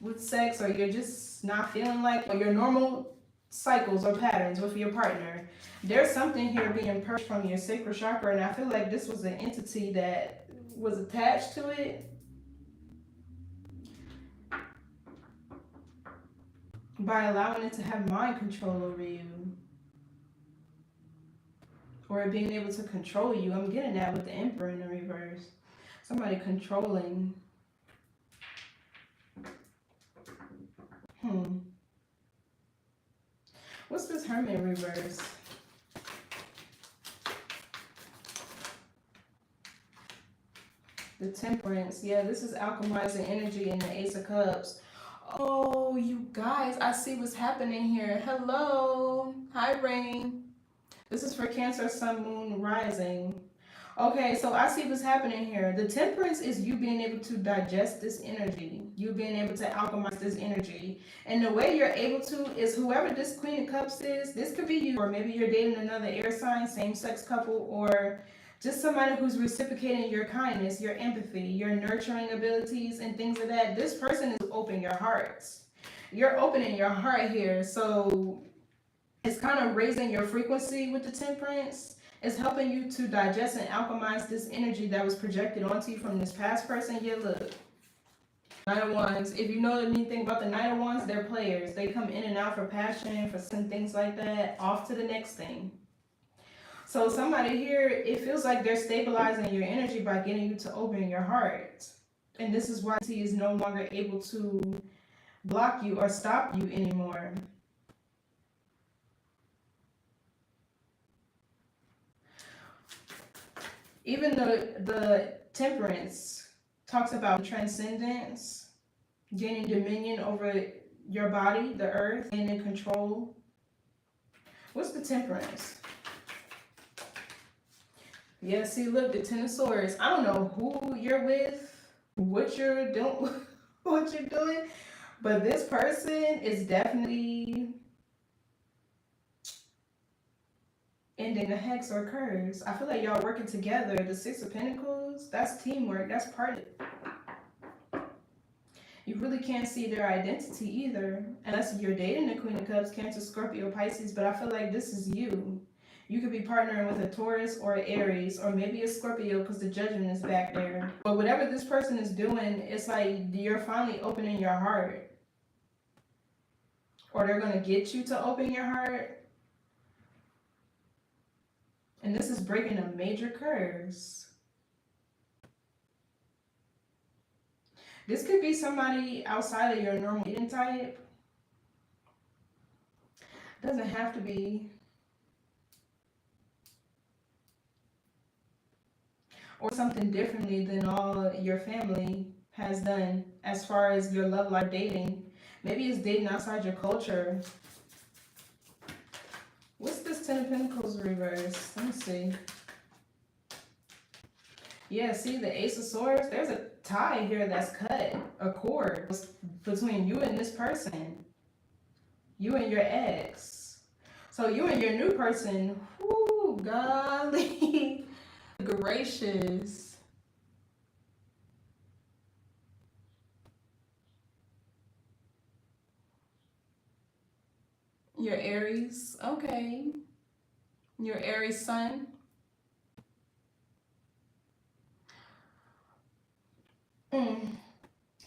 with sex, or you're just not feeling like your normal cycles or patterns with your partner, there's something here being purged from your sacral chakra, and I feel like this was an entity that was attached to it by allowing it to have mind control over you, or being able to control you. I'm getting that with the Emperor in the reverse. Somebody controlling. What's this Hermit in reverse? The Temperance. Yeah, this is alchemizing energy in the Ace of Cups. Oh, you guys, I see what's happening here. Hello. Hi, Rain. This is for Cancer, Sun, Moon, Rising. Okay, so I see what's happening here. The Temperance is you being able to digest this energy. You being able to alchemize this energy. And the way you're able to is whoever this Queen of Cups is, this could be you, or maybe you're dating another air sign, same-sex couple, or just somebody who's reciprocating your kindness, your empathy, your nurturing abilities, and things like that. This person is opening your hearts. You're opening your heart here. So it's kind of raising your frequency with the Temperance. It's helping you to digest and alchemize this energy that was projected onto you from this past person. Yeah, look. Knight of Wands. If you know anything about the Knight of Wands, they're players. They come in and out for passion, for some things like that, off to the next thing. So somebody here, it feels like they're stabilizing your energy by getting you to open your heart. And this is why he is no longer able to block you or stop you anymore. Even the Temperance talks about transcendence, gaining dominion over your body, the earth, gaining control. What's the Temperance? Yeah, see, look, the Ten of Swords. I don't know who you're with, what you're doing, but this person is definitely ending a hex or curse. I feel like y'all working together. The Six of Pentacles, that's teamwork. That's part of it. You really can't see their identity either, unless you're dating the Queen of Cups, Cancer, Scorpio, Pisces, but I feel like this is you. You could be partnering with a Taurus or an Aries, or maybe a Scorpio because the Judgment is back there. But whatever this person is doing, it's like you're finally opening your heart. Or they're going to get you to open your heart. And this is breaking a major curse. This could be somebody outside of your normal eating type. Doesn't have to be. Or something differently than all your family has done as far as your love life dating. Maybe it's dating outside your culture. What's this Ten of Pentacles reverse? Let me see. Yeah, see the Ace of Swords? There's a tie here that's cut, a cord between you and this person. You and your ex. So you and your new person, whoo, golly, gracious. Your Aries, okay. Your Aries sun.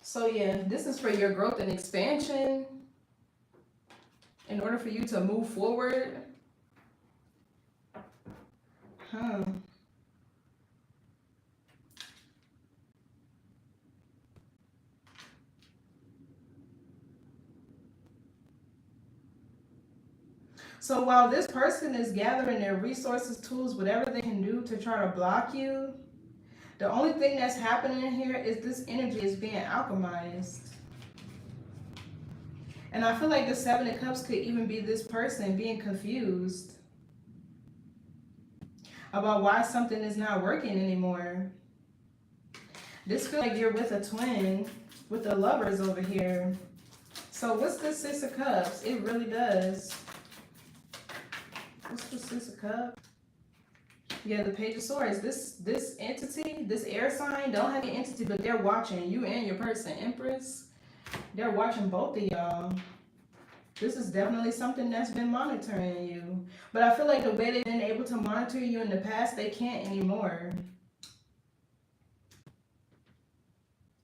So yeah, this is for your growth and expansion. In order for you to move forward. So while this person is gathering their resources, tools, whatever they can do to try to block you, the only thing that's happening here is this energy is being alchemized. And I feel like the Seven of Cups could even be this person being confused about why something is not working anymore. This feels like you're with a twin, with the lovers over here. So what's the Six of Cups? It really does. What's the Six of Cups? Yeah, the Page of Swords. This entity, this air sign, don't have an entity, but they're watching you and your person. Empress, they're watching both of y'all. This is definitely something that's been monitoring you. But I feel like the way they've been able to monitor you in the past, they can't anymore.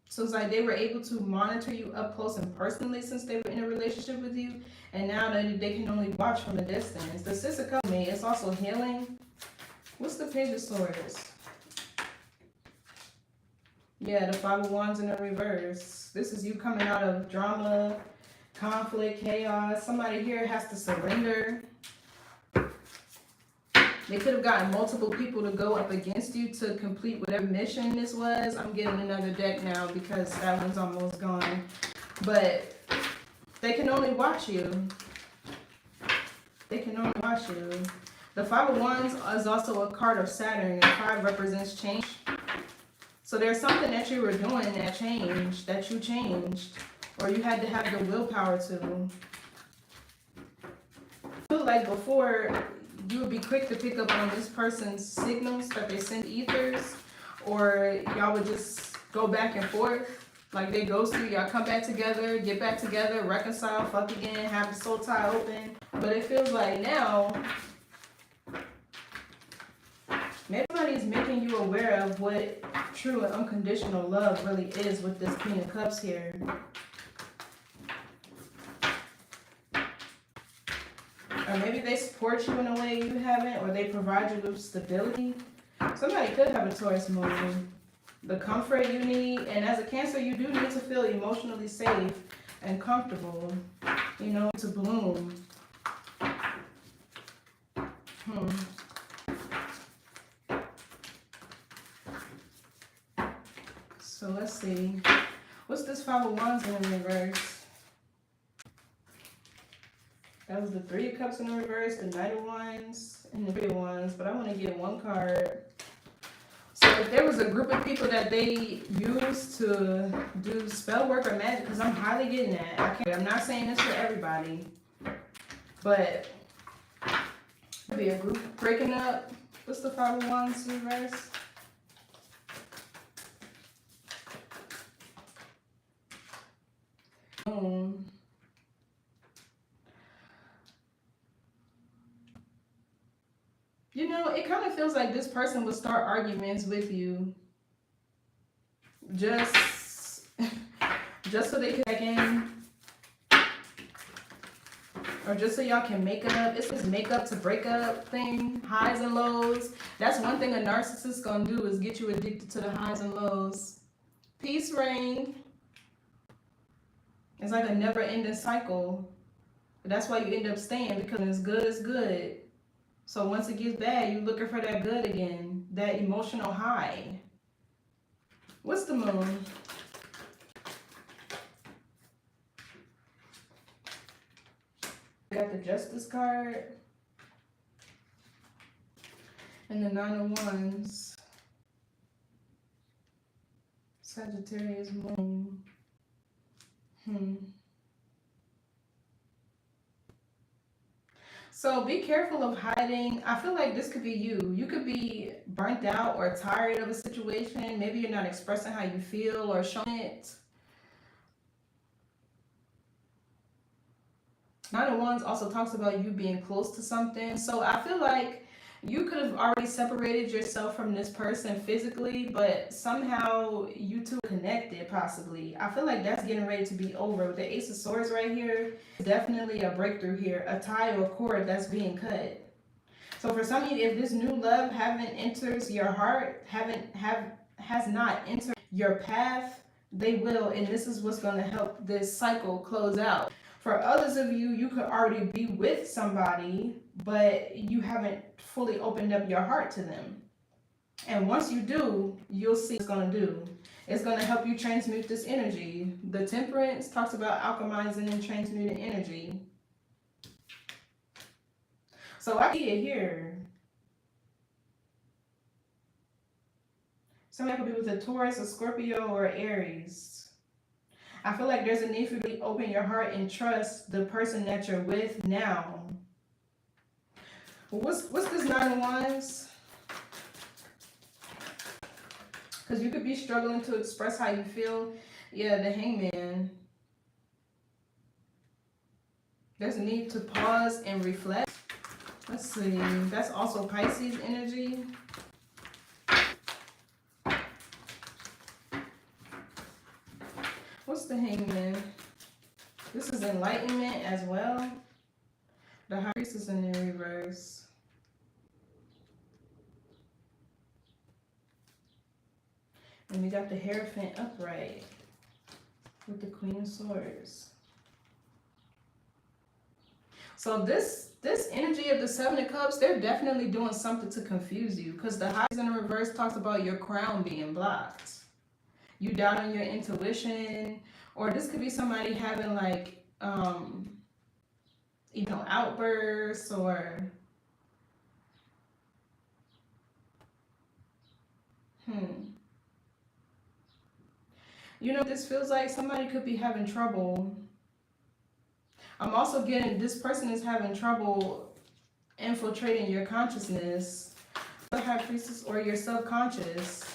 So it's like they were able to monitor you up close and personally since they were in a relationship with you. And now they can only watch from a distance. The Six of Cups, it's also healing. What's the Page of Swords? Yeah, the Five of Wands in the reverse. This is you coming out of drama, conflict, chaos. Somebody here has to surrender. They could have gotten multiple people to go up against you to complete whatever mission this was. I'm getting another deck now because that one's almost gone. But they can only watch you. They can only watch you. The Five of Wands is also a card of Saturn. And 5 represents change. So there's something that you were doing that changed, that you changed. Or you had to have the willpower to. I feel like before, you would be quick to pick up on this person's signals that they send ethers. Or y'all would just go back and forth. Like they ghost you, y'all come back together, get back together, reconcile, fuck again, have the soul tie open. But it feels like now, maybe somebody's making you aware of what true and unconditional love really is with this Queen of Cups here. Or maybe they support you in a way you haven't, or they provide you with stability. Somebody could have a Taurus moon. The comfort you need, and as a Cancer, you do need to feel emotionally safe and comfortable, you know, to bloom. So let's see. What's this Five of Wands in the reverse? That was the Three of Cups in the reverse, the Knight of Wands, and the Three of Wands. But I want to get one card. So if there was a group of people that they used to do spell work or magic, because I'm highly getting that. I'm not saying this for everybody. But maybe a group breaking up. What's the Five of Wands in reverse? You know, it kind of feels like this person would start arguments with you just so they can back in. or just so y'all can make it up. It's this make up to break up thing, highs and lows. That's one thing a narcissist gonna do, is get you addicted to the highs and lows. Peace reign. It's like a never-ending cycle. But that's why you end up staying, because it's good is good. So once it gets bad, you're looking for that good again, that emotional high. What's the moon? Got the Justice card and the 9 of Wands. Sagittarius moon. So be careful of hiding. I feel like this could be you. You could be burnt out or tired of a situation. Maybe you're not expressing how you feel or showing it. 9 of Wands also talks about you being close to something. So I feel like you could have already separated yourself from this person physically, but somehow you two connected possibly. I feel like that's getting ready to be over. With the Ace of Swords right here, definitely a breakthrough here. A tie or cord that's being cut. So for some of you, if this new love haven't enters your heart, has not entered your path, they will, and this is what's going to help this cycle close out. For others of you, you could already be with somebody, but you haven't fully opened up your heart to them. And once you do, you'll see what it's going to do. It's going to help you transmute this energy. The Temperance talks about alchemizing and transmuting energy. So I see it here. Somebody could be with a Taurus, a Scorpio, or Aries. I feel like there's a need for you to open your heart and trust the person that you're with now. What's this 9 of Wands? Because you could be struggling to express how you feel. Yeah, the Hangman. There's a need to pause and reflect. Let's see. That's also Pisces energy. What's the Hangman? This is enlightenment as well. The High Priestess in the reverse. And we got the Hierophant upright with the Queen of Swords. So this energy of the 7 of Cups, they're definitely doing something to confuse you, because the High Priestess in the reverse talks about your crown being blocked. You doubt on your intuition, or this could be somebody having like, outbursts, or this feels like somebody could be having trouble. I'm also getting this person is having trouble infiltrating your consciousness, the High Priestess, or your subconscious.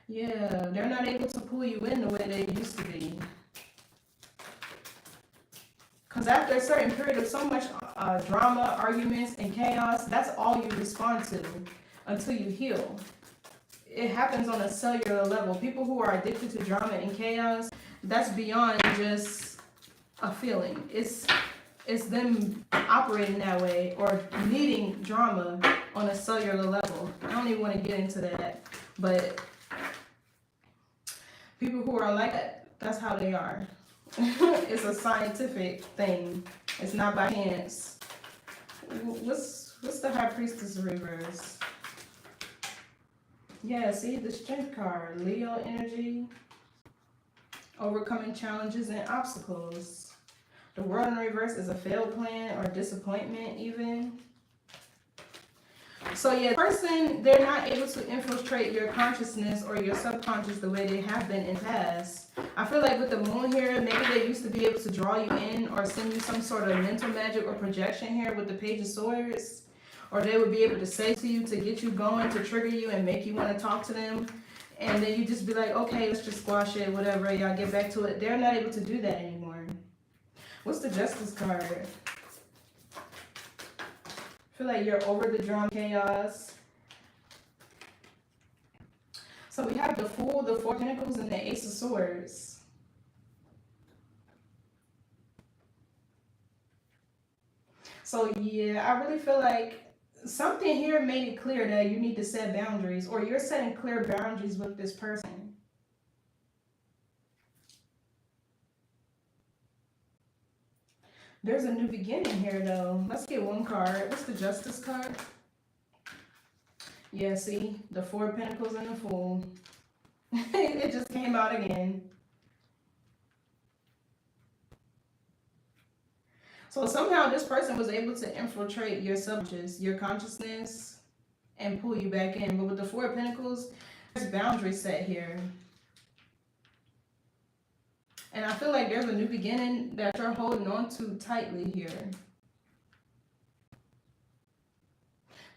Yeah, they're not able to pull you in the way they used to be. Because after a certain period of so much drama, arguments, and chaos, that's all you respond to until you heal. It happens on a cellular level. People who are addicted to drama and chaos, that's beyond just a feeling. It's them operating that way or needing drama on a cellular level. I don't even want to get into that, but people who are like that, that's how they are. It's a scientific thing. It's not by chance. What's the High Priestess reverse? Yeah, see the Strength card. Leo energy. Overcoming challenges and obstacles. The World in reverse is a failed plan or disappointment even. So yeah, person, they're not able to infiltrate your consciousness or your subconscious the way they have been in the past. I feel like with the moon here, maybe they used to be able to draw you in or send you some sort of mental magic or projection here with the Page of Swords. Or they would be able to say to you to get you going, to trigger you and make you want to talk to them. And then you just be like, okay, let's just squash it, whatever, y'all get back to it. They're not able to do that anymore. What's the Justice card? I feel like you're over the drama chaos. So we have the Fool, the 4 of Pentacles, and the Ace of Swords. So yeah, I really feel like something here made it clear that you need to set boundaries, or you're setting clear boundaries with this person. There's a new beginning here though. Let's get one card. What's the Justice card? Yeah, see? The Four of Pentacles and the Fool. It just came out again. So somehow this person was able to infiltrate your subconscious, your consciousness, and pull you back in. But with the Four of Pentacles, there's boundaries set here. And I feel like there's a new beginning that you're holding on to tightly here.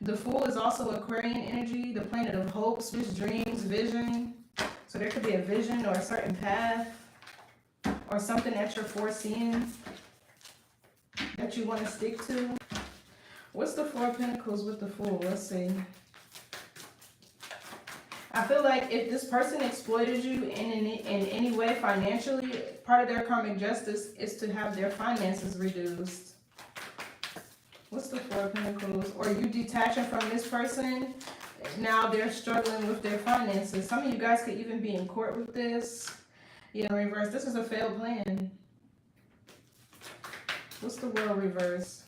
The Fool is also Aquarian energy, the planet of hopes, wish, dreams, vision. So there could be a vision or a certain path or something that you're foreseeing that you want to stick to. What's the Four of Pentacles with the Fool? Let's see. I feel like if this person exploited you in any way financially, part of their karmic justice is to have their finances reduced. What's the Four of Pentacles? Or you detaching from this person, now they're struggling with their finances. Some of you guys could even be in court with this. Yeah, reverse. This is a failed plan. What's the World reverse?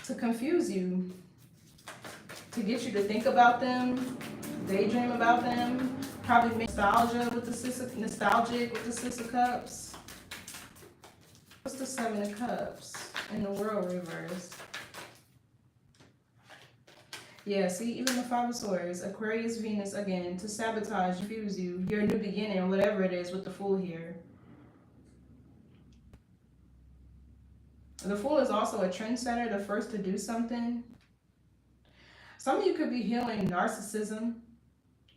To confuse you. To get you to think about them, daydream about them, probably make nostalgic with the Six of Cups. What's the Seven of Cups in the World reverse? Yeah, see, even the Five of Swords, Aquarius, Venus, again, to sabotage, confuse you, your new beginning, whatever it is with the Fool here. The Fool is also a trendsetter, the first to do something. Some of you could be healing narcissism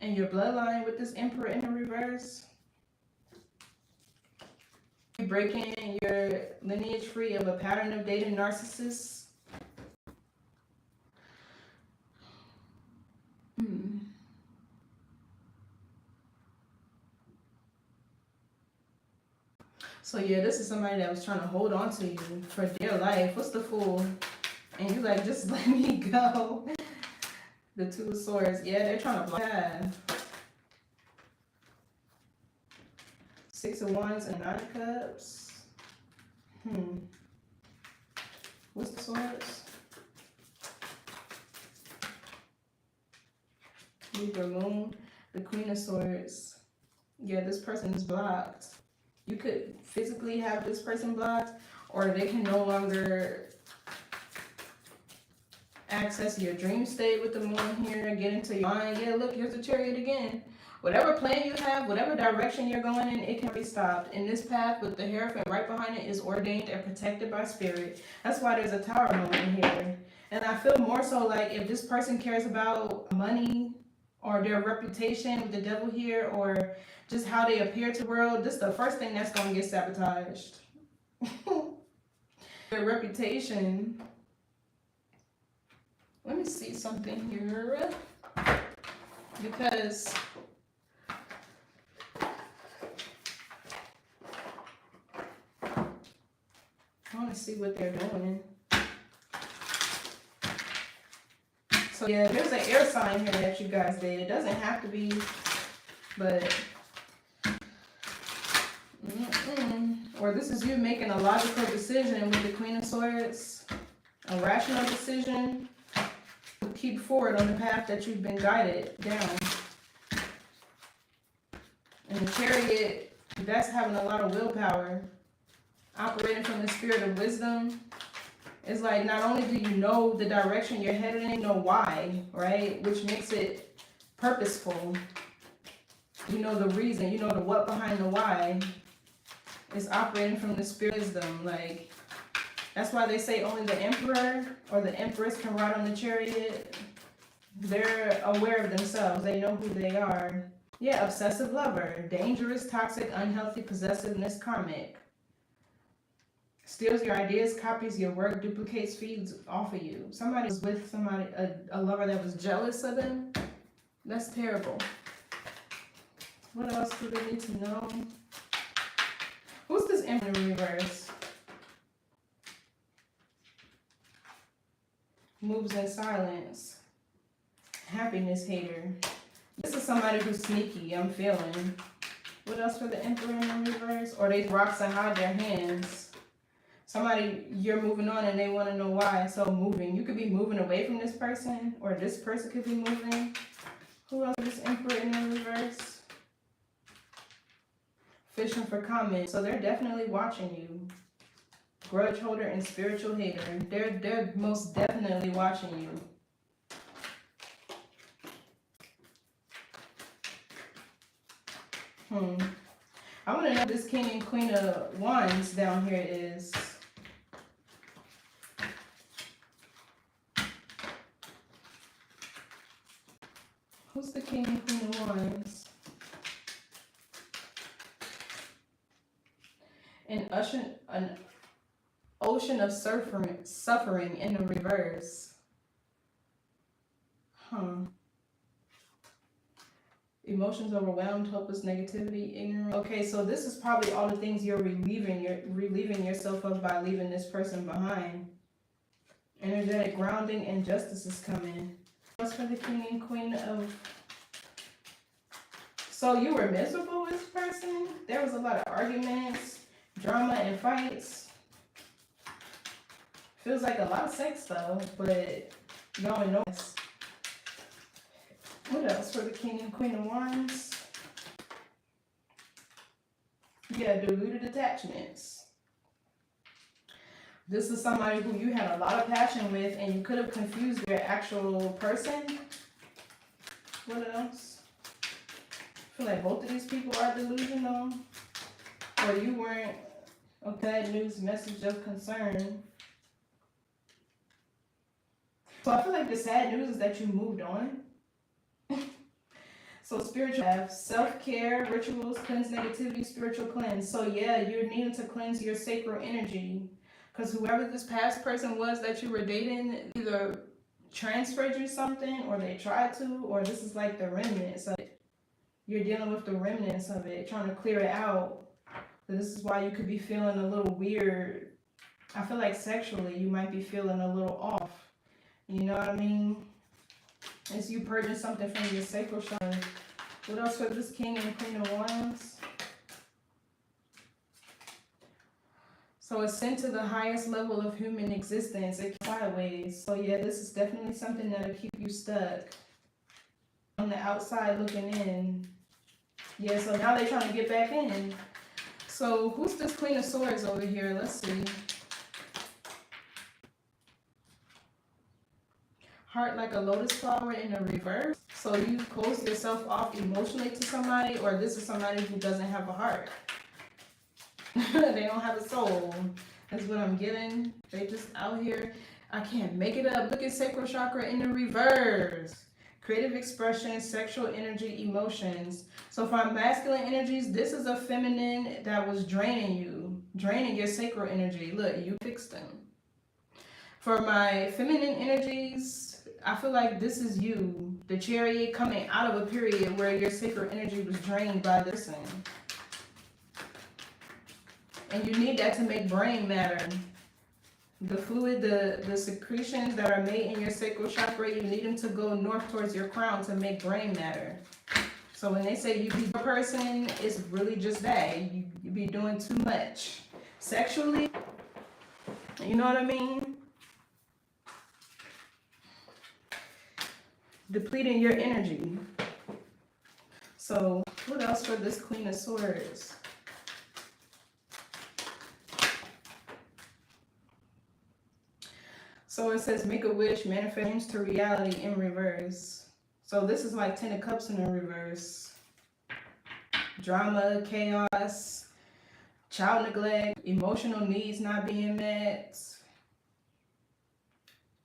in your bloodline with this Emperor in the reverse. You're breaking your lineage free of a pattern of dating narcissists. So yeah, this is somebody that was trying to hold on to you for dear life. What's the Fool? And you like, just let me go. The Two of Swords. Yeah, they're trying to block that. Six of Wands and Nine of Cups. What's the Swords? Libra Moon. The Queen of Swords. Yeah, this person is blocked. You could physically have this person blocked, or they can no longer access your dream state with the Moon here, get into your mind. Yeah, look, here's the Chariot again. Whatever plan you have, whatever direction you're going in, it can be stopped. And this path with the Hierophant right behind it is ordained and protected by Spirit. That's why there's a Tower moment here. And I feel more so like if this person cares about money or their reputation with the Devil here, or just how they appear to the world, this is the first thing that's going to get sabotaged. Their reputation. Let me see something here. Because I want to see what they're doing. So yeah, there's an air sign here that you guys did. It doesn't have to be, but or this is you making a logical decision with the Queen of Swords, a rational decision to keep forward on the path that you've been guided down. And the Chariot, that's having a lot of willpower, operating from the spirit of wisdom. It's like not only do you know the direction you're headed in, you know why, right? Which makes it purposeful. You know the reason, you know the what behind the why. It's operating from the spirit of wisdom. Like, that's why they say only the Emperor or the Empress can ride on the Chariot. They're aware of themselves. They know who they are. Yeah, obsessive lover. Dangerous, toxic, unhealthy, possessiveness, karmic. Steals your ideas, copies your work, duplicates, feeds off of you. Somebody was with somebody, a lover that was jealous of them. That's terrible. What else do they need to know? Who's this Emperor in reverse? moves in silence. Happiness hater. This is somebody who's sneaky, I'm feeling. What else for the Emperor in reverse? Or they rocks that hide their hands. Somebody, you're moving on and they want to know why. So moving. You could be moving away from this person, or this person could be moving. Who else is Emperor in reverse? Fishing for comments. So they're definitely watching you. Grudge holder and spiritual hater. They're most definitely watching you. I want to know this King and Queen of Wands down here is. Who's the King and Queen of Wands? An ocean of suffering in the reverse. Emotions overwhelmed, hopeless, negativity, ignorant. Okay, so this is probably all the things you're relieving yourself of by leaving this person behind. Energetic grounding and justice is coming. What's for the King and Queen of... So you were miserable with this person? There was a lot of arguments, drama, and fights. Feels like a lot of sex though, but y'all know this. What else for the King and Queen of Wands? Yeah, deluded attachments. This is somebody who you had a lot of passion with and you could have confused your actual person. What else? I feel like both of these people are delusional. Or you weren't a bad news message of concern. So I feel like the sad news is that you moved on. So spiritual have self-care, rituals, cleanse negativity, spiritual cleanse. So yeah, you're needing to cleanse your sacral energy. Because whoever this past person was that you were dating either transferred you something or they tried to, or this is like the remnants of it. You're dealing with the remnants of it, trying to clear it out. So this is why you could be feeling a little weird. I feel like sexually you might be feeling a little off. You know what I mean? It's you purging something from your sacral chakra. What else for this King and Queen of Wands? So ascend to the highest level of human existence. It sideways. So yeah, this is definitely something that'll keep you stuck. On the outside looking in. Yeah, so now they're trying to get back in. So who's this Queen of Swords over here? Let's see. Heart like a lotus flower in the reverse. So you close yourself off emotionally to somebody, or this is somebody who doesn't have a heart. They don't have a soul. That's what I'm getting. They just out here. I can't make it up. Look at sacral chakra in the reverse. Creative expression, sexual energy, emotions. So for masculine energies, this is a feminine that was draining you, draining your sacral energy. Look, you fixed them. For my feminine energies, I feel like this is you, the Chariot, coming out of a period where your sacral energy was drained by this thing. And you need that to make brain matter. The fluid, the secretions that are made in your sacral chakra, you need them to go north towards your crown to make brain matter. So when they say you be a person, it's really just that. You be doing too much. Sexually, you know what I mean? Depleting your energy. So what else for this Queen of Swords? So it says make a wish, manifest dreams to reality in reverse. So this is like 10 of Cups in the reverse. Drama, chaos, child neglect, emotional needs not being met,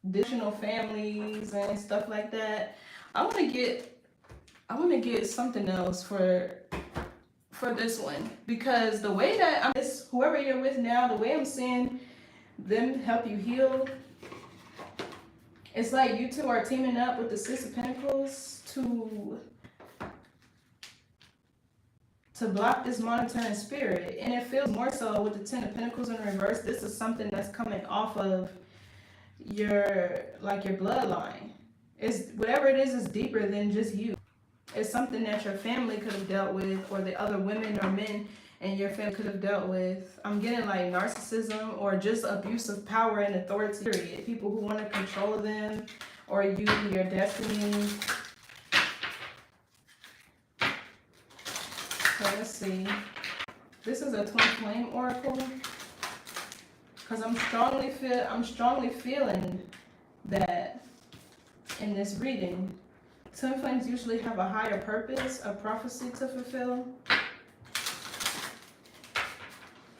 additional families and stuff like that. I want to get something else for this one, because the way that whoever you're with now, the way I'm seeing them help you heal, it's like you two are teaming up with the Six of Pentacles to block this monitoring spirit. And it feels more so with the Ten of Pentacles in reverse. This is something that's coming off of your bloodline. It's whatever it is deeper than just you. It's something that your family could have dealt with, or the other women or men in your family could have dealt with. I'm getting like narcissism or just abuse of power and authority. Period. People who want to control them or you, your destiny. So let's see. This is a twin flame oracle. Because I'm strongly feeling that in this reading. Twin flames usually have a higher purpose, a prophecy to fulfill.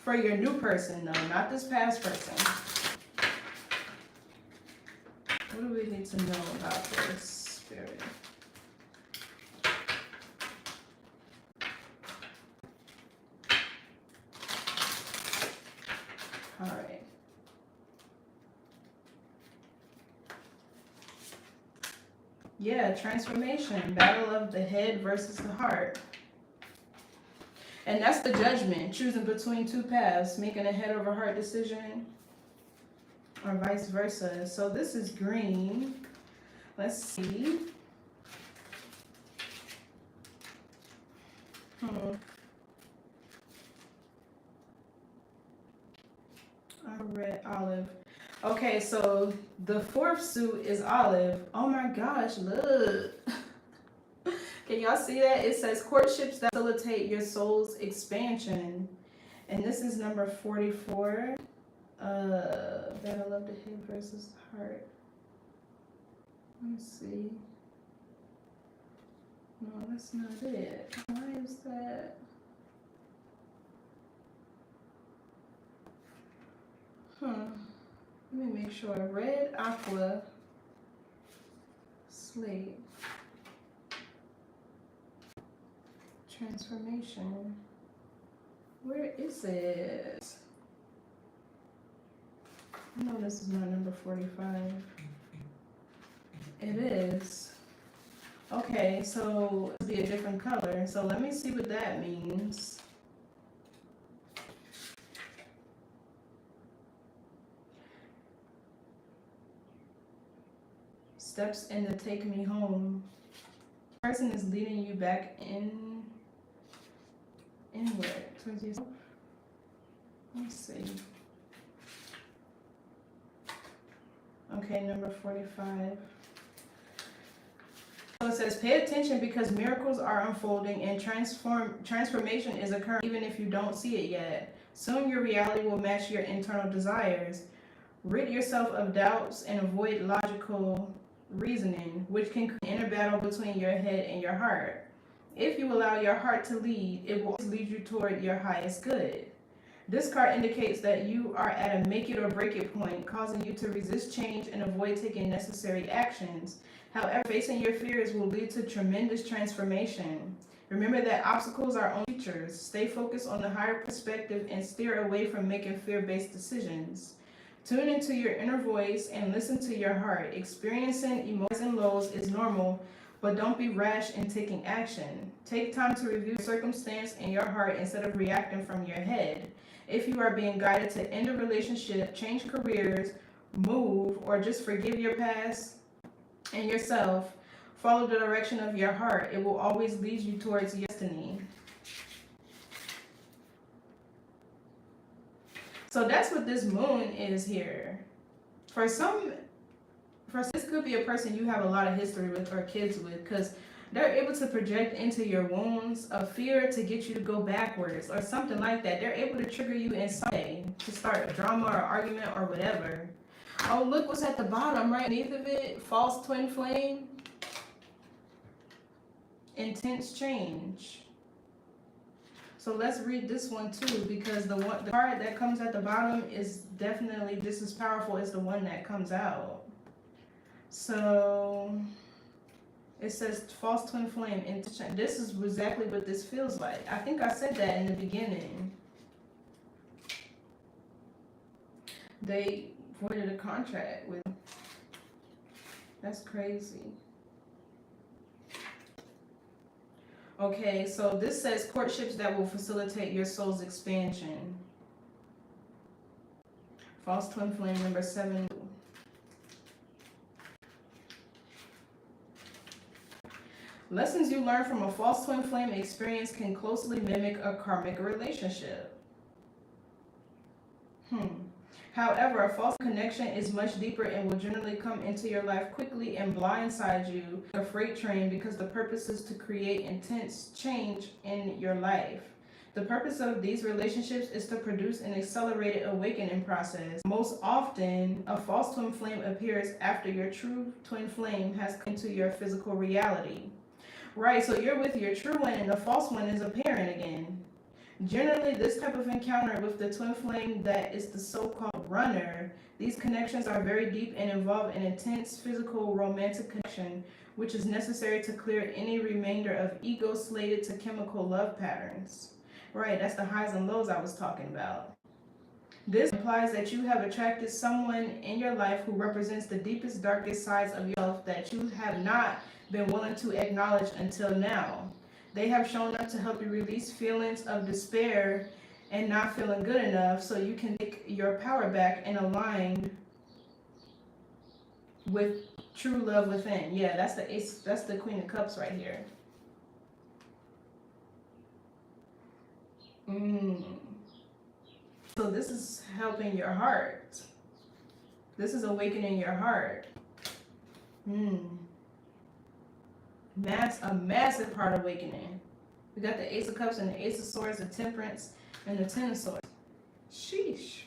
For your new person, though, not this past person. What do we need to know about this, Spirit? All right. Yeah, transformation, battle of the head versus the heart. And that's the judgment, choosing between two paths, making a head over heart decision, or vice versa. So this is green. Let's see. Red, olive. Okay, so the fourth suit is olive. Oh my gosh, look. Can y'all see that? It says courtships that facilitate your soul's expansion. And this is number 44. Battle of the head versus the heart. Let me see. No, that's not it. Why is that? Let me make sure. Red, aqua, slate. Transformation. Where is it? No, this is not number 45. It is. Okay, so it'll be a different color. So let me see what that means. Steps in to take me home. The person is leading you back inward towards yourself. Let's see. Okay, number 45. So it says, pay attention because miracles are unfolding and transformation is occurring even if you don't see it yet. Soon your reality will match your internal desires. Rid yourself of doubts and avoid logical reasoning, which can create an inner battle between your head and your heart. If you allow your heart to lead, it will always lead you toward your highest good. This card indicates that you are at a make it or break it point, causing you to resist change and avoid taking necessary actions. However, facing your fears will lead to tremendous transformation. Remember that obstacles are only teachers. Stay focused on the higher perspective and steer away from making fear-based decisions. Tune into your inner voice and listen to your heart. Experiencing emotions and lows is normal, but don't be rash in taking action. Take time to review circumstance in your heart instead of reacting from your head. If you are being guided to end a relationship, change careers, move, or just forgive your past and yourself, follow the direction of your heart. It will always lead you towards your destiny. So that's what this moon is here. For this could be a person you have a lot of history with or kids with, because they're able to project into your wounds a fear to get you to go backwards or something like that. They're able to trigger you in some way to start a drama or argument or whatever. Oh, look what's at the bottom right beneath of it. False twin flame. Intense change. So let's read this one too, because the card that comes at the bottom is definitely just as powerful as the one that comes out. So it says false twin flame. This is exactly what this feels like. I think I said that in the beginning. They voided a contract with. That's crazy. Okay, so this says courtships that will facilitate your soul's expansion. False twin flame number 7. Lessons you learn from a false twin flame experience can closely mimic a karmic relationship. However, a false connection is much deeper and will generally come into your life quickly and blindside you like a freight train, because the purpose is to create intense change in your life. The purpose of these relationships is to produce an accelerated awakening process. Most often, a false twin flame appears after your true twin flame has come into your physical reality. Right, so you're with your true one and the false one is appearing again. Generally, this type of encounter with the twin flame that is the so-called runner, these connections are very deep and involve an intense physical romantic connection, which is necessary to clear any remainder of ego slated to chemical love patterns. Right, that's the highs and lows I was talking about. This implies that you have attracted someone in your life who represents the deepest, darkest sides of yourself that you have not been willing to acknowledge until now. They have shown up to help you release feelings of despair and not feeling good enough, so you can take your power back and align with true love within. Yeah, that's the ace, that's the Queen of Cups right here. So this is helping your heart. This is awakening your heart. A massive heart awakening. We got the Ace of Cups and the Ace of Swords, the Temperance, and the Ten of Swords. Sheesh.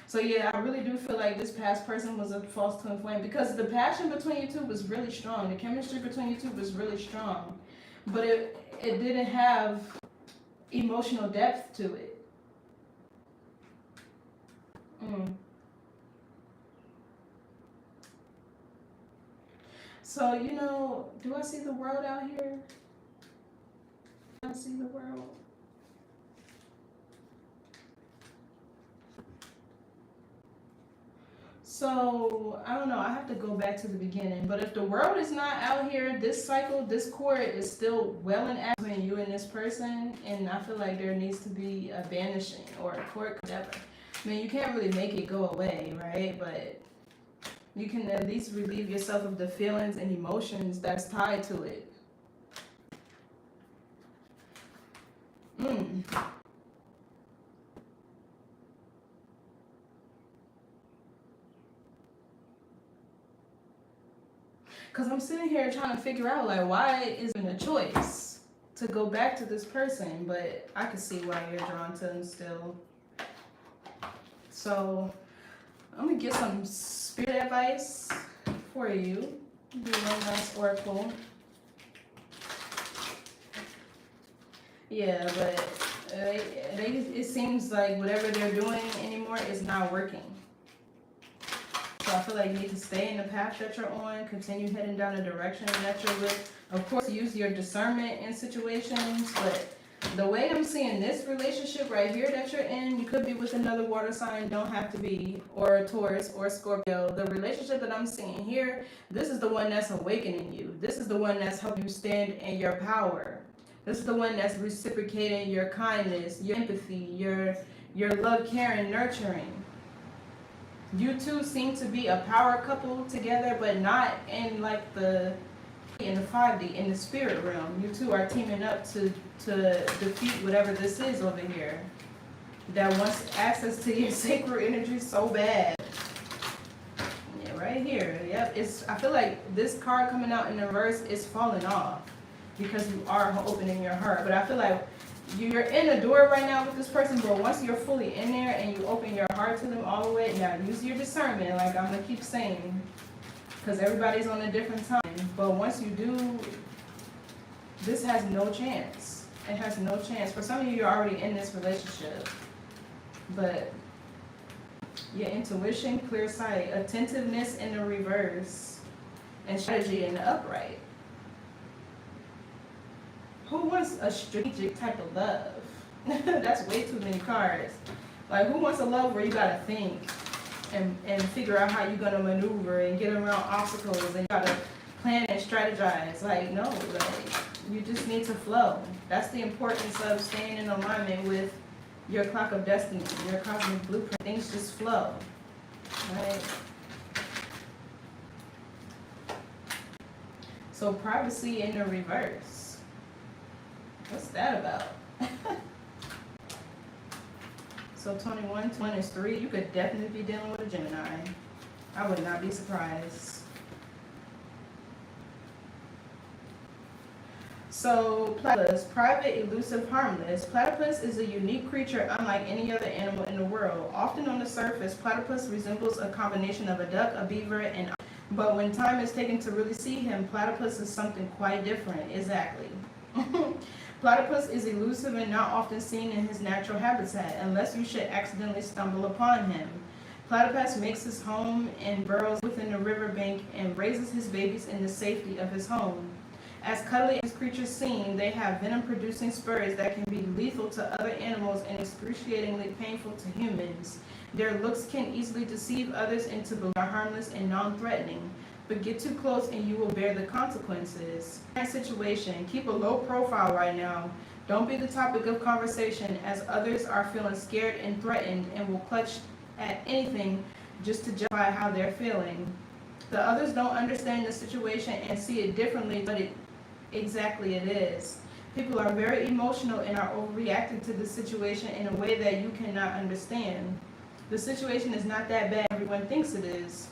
So yeah, I really do feel like this past person was a false twin flame, because the passion between you two was really strong. The chemistry between you two was really strong. But it didn't have emotional depth to it. So, you know, do I see the world out here? Do I see the world? So, I don't know, I have to go back to the beginning. But if the world is not out here, this cycle, this cord is still well and active between you and this person. And I feel like there needs to be a banishing or a cord, whatever. I mean, you can't really make it go away, right? But you can at least relieve yourself of the feelings and emotions that's tied to it. Because I'm sitting here trying to figure out, like, why isn't a choice to go back to this person? But I can see why you're drawn to them still. So I'm going to get some spirit advice for you. Do one nice oracle. Yeah, but it seems like whatever they're doing anymore is not working. So I feel like you need to stay in the path that you're on, continue heading down the direction that you're with. Of course, use your discernment in situations, but the way I'm seeing this relationship right here that you're in, you could be with another water sign, don't have to be, or a Taurus or a Scorpio. The relationship that I'm seeing here, this is the one that's awakening you. This is the one that's helping you stand in your power. This is the one that's reciprocating your kindness, your empathy, your love, caring, nurturing. You two seem to be a power couple together, but not in like in the 5D, in the spirit realm. You two are teaming up to defeat whatever this is over here that wants access to your sacred energy so bad. Yeah, right here. Yep. I feel like this card coming out in the reverse is falling off because you are opening your heart. But I feel like you're in the door right now with this person, but once you're fully in there and you open your heart to them all the way, now use your discernment, like I'm gonna keep saying, because everybody's on a different time. But once you do, this has no chance. It has no chance. For some of you, you're already in this relationship, but your intuition, clear sight, attentiveness in the reverse, and strategy in the upright. Who wants a strategic type of love? That's way too many cards. Like, who wants a love where you gotta think and figure out how you're gonna maneuver and get around obstacles and you gotta plan and strategize? Like, no, like, you just need to flow. That's the importance of staying in alignment with your clock of destiny, your cosmic blueprint. Things just flow, right? So privacy in the reverse. What's that about? So 21 is 3. You could definitely be dealing with a Gemini. I would not be surprised. So platypus, private, elusive, harmless. Platypus is a unique creature unlike any other animal in the world. Often on the surface, platypus resembles a combination of a duck, a beaver, and but when time is taken to really see him, platypus is something quite different. Exactly. Platypus is elusive and not often seen in his natural habitat unless you should accidentally stumble upon him. Platypus makes his home and burrows within the riverbank and raises his babies in the safety of his home. As cuddly as creatures seem, they have venom-producing spurs that can be lethal to other animals and excruciatingly painful to humans. Their looks can easily deceive others into believing they are harmless and non-threatening, but get too close and you will bear the consequences. In that situation, keep a low profile right now. Don't be the topic of conversation, as others are feeling scared and threatened and will clutch at anything just to justify how they're feeling. The others don't understand the situation and see it differently, but exactly it is. People are very emotional and are overreacting to the situation in a way that you cannot understand. The situation is not that bad everyone thinks it is.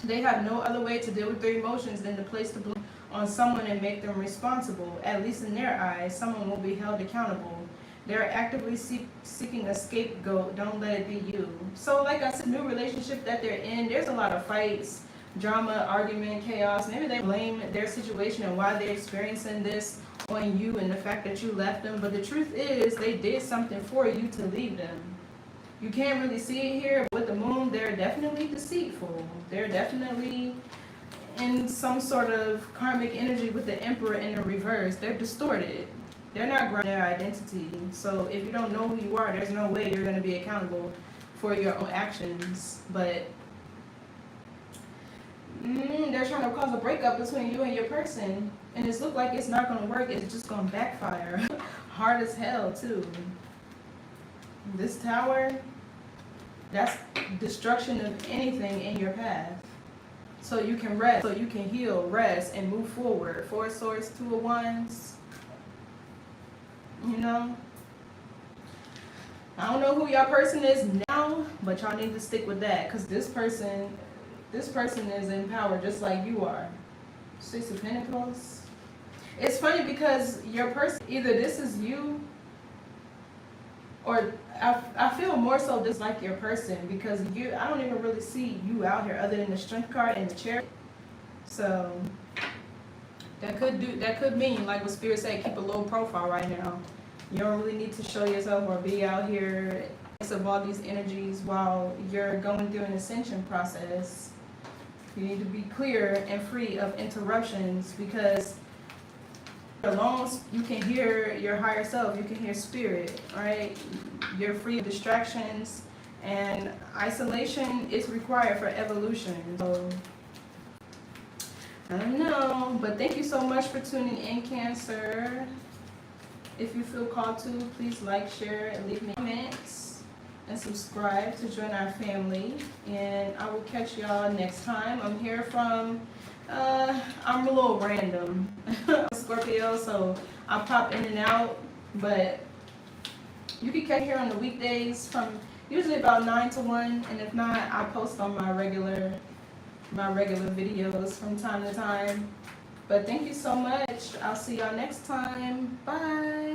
They have no other way to deal with their emotions than to place the blame on someone and make them responsible. At least in their eyes, someone will be held accountable. They're actively seeking a scapegoat. Don't let it be you. So like I said, new relationship that they're in, there's a lot of fights, drama, argument, chaos. Maybe they blame their situation and why they're experiencing this on you and the fact that you left them. But the truth is, they did something for you to leave them. You can't really see it here, but with the moon, they're definitely deceitful. They're definitely in some sort of karmic energy with the Emperor in the reverse. They're distorted. They're not grounded in their identity. So if you don't know who you are, there's no way you're going to be accountable for your own actions. But they're trying to cause a breakup between you and your person. And it's look like it's not going to work. It's just going to backfire. Hard as hell, too. This Tower, that's destruction of anything in your path. So you can rest, so you can heal, rest, and move forward. 4 of Swords, 2 of Wands. You know? I don't know who your person is now, but y'all need to stick with that. Because this person is in power just like you are. 6 of Pentacles. It's funny because your person, either this is you, or I feel more so this like your person, because I don't even really see you out here other than the Strength card and the Chariot. So that could mean, like what Spirit said, keep a low profile right now. You don't really need to show yourself or be out here of all these energies while you're going through an ascension process. You need to be clear and free of interruptions, because alone you can hear your higher self, you can hear spirit, right? You're free of distractions, and isolation is required for evolution. So I don't know, but thank you so much for tuning in, Cancer. If you feel called to, please like, share, and leave me comments, and subscribe to join our family. And I will catch y'all next time. I'm here from I'm a little random. Scorpio, so I'll pop in and out, but you can catch here on the weekdays from usually about 9 to 1, and if not, I'll post on my regular videos from time to time. But thank you so much. I'll see y'all next time. Bye.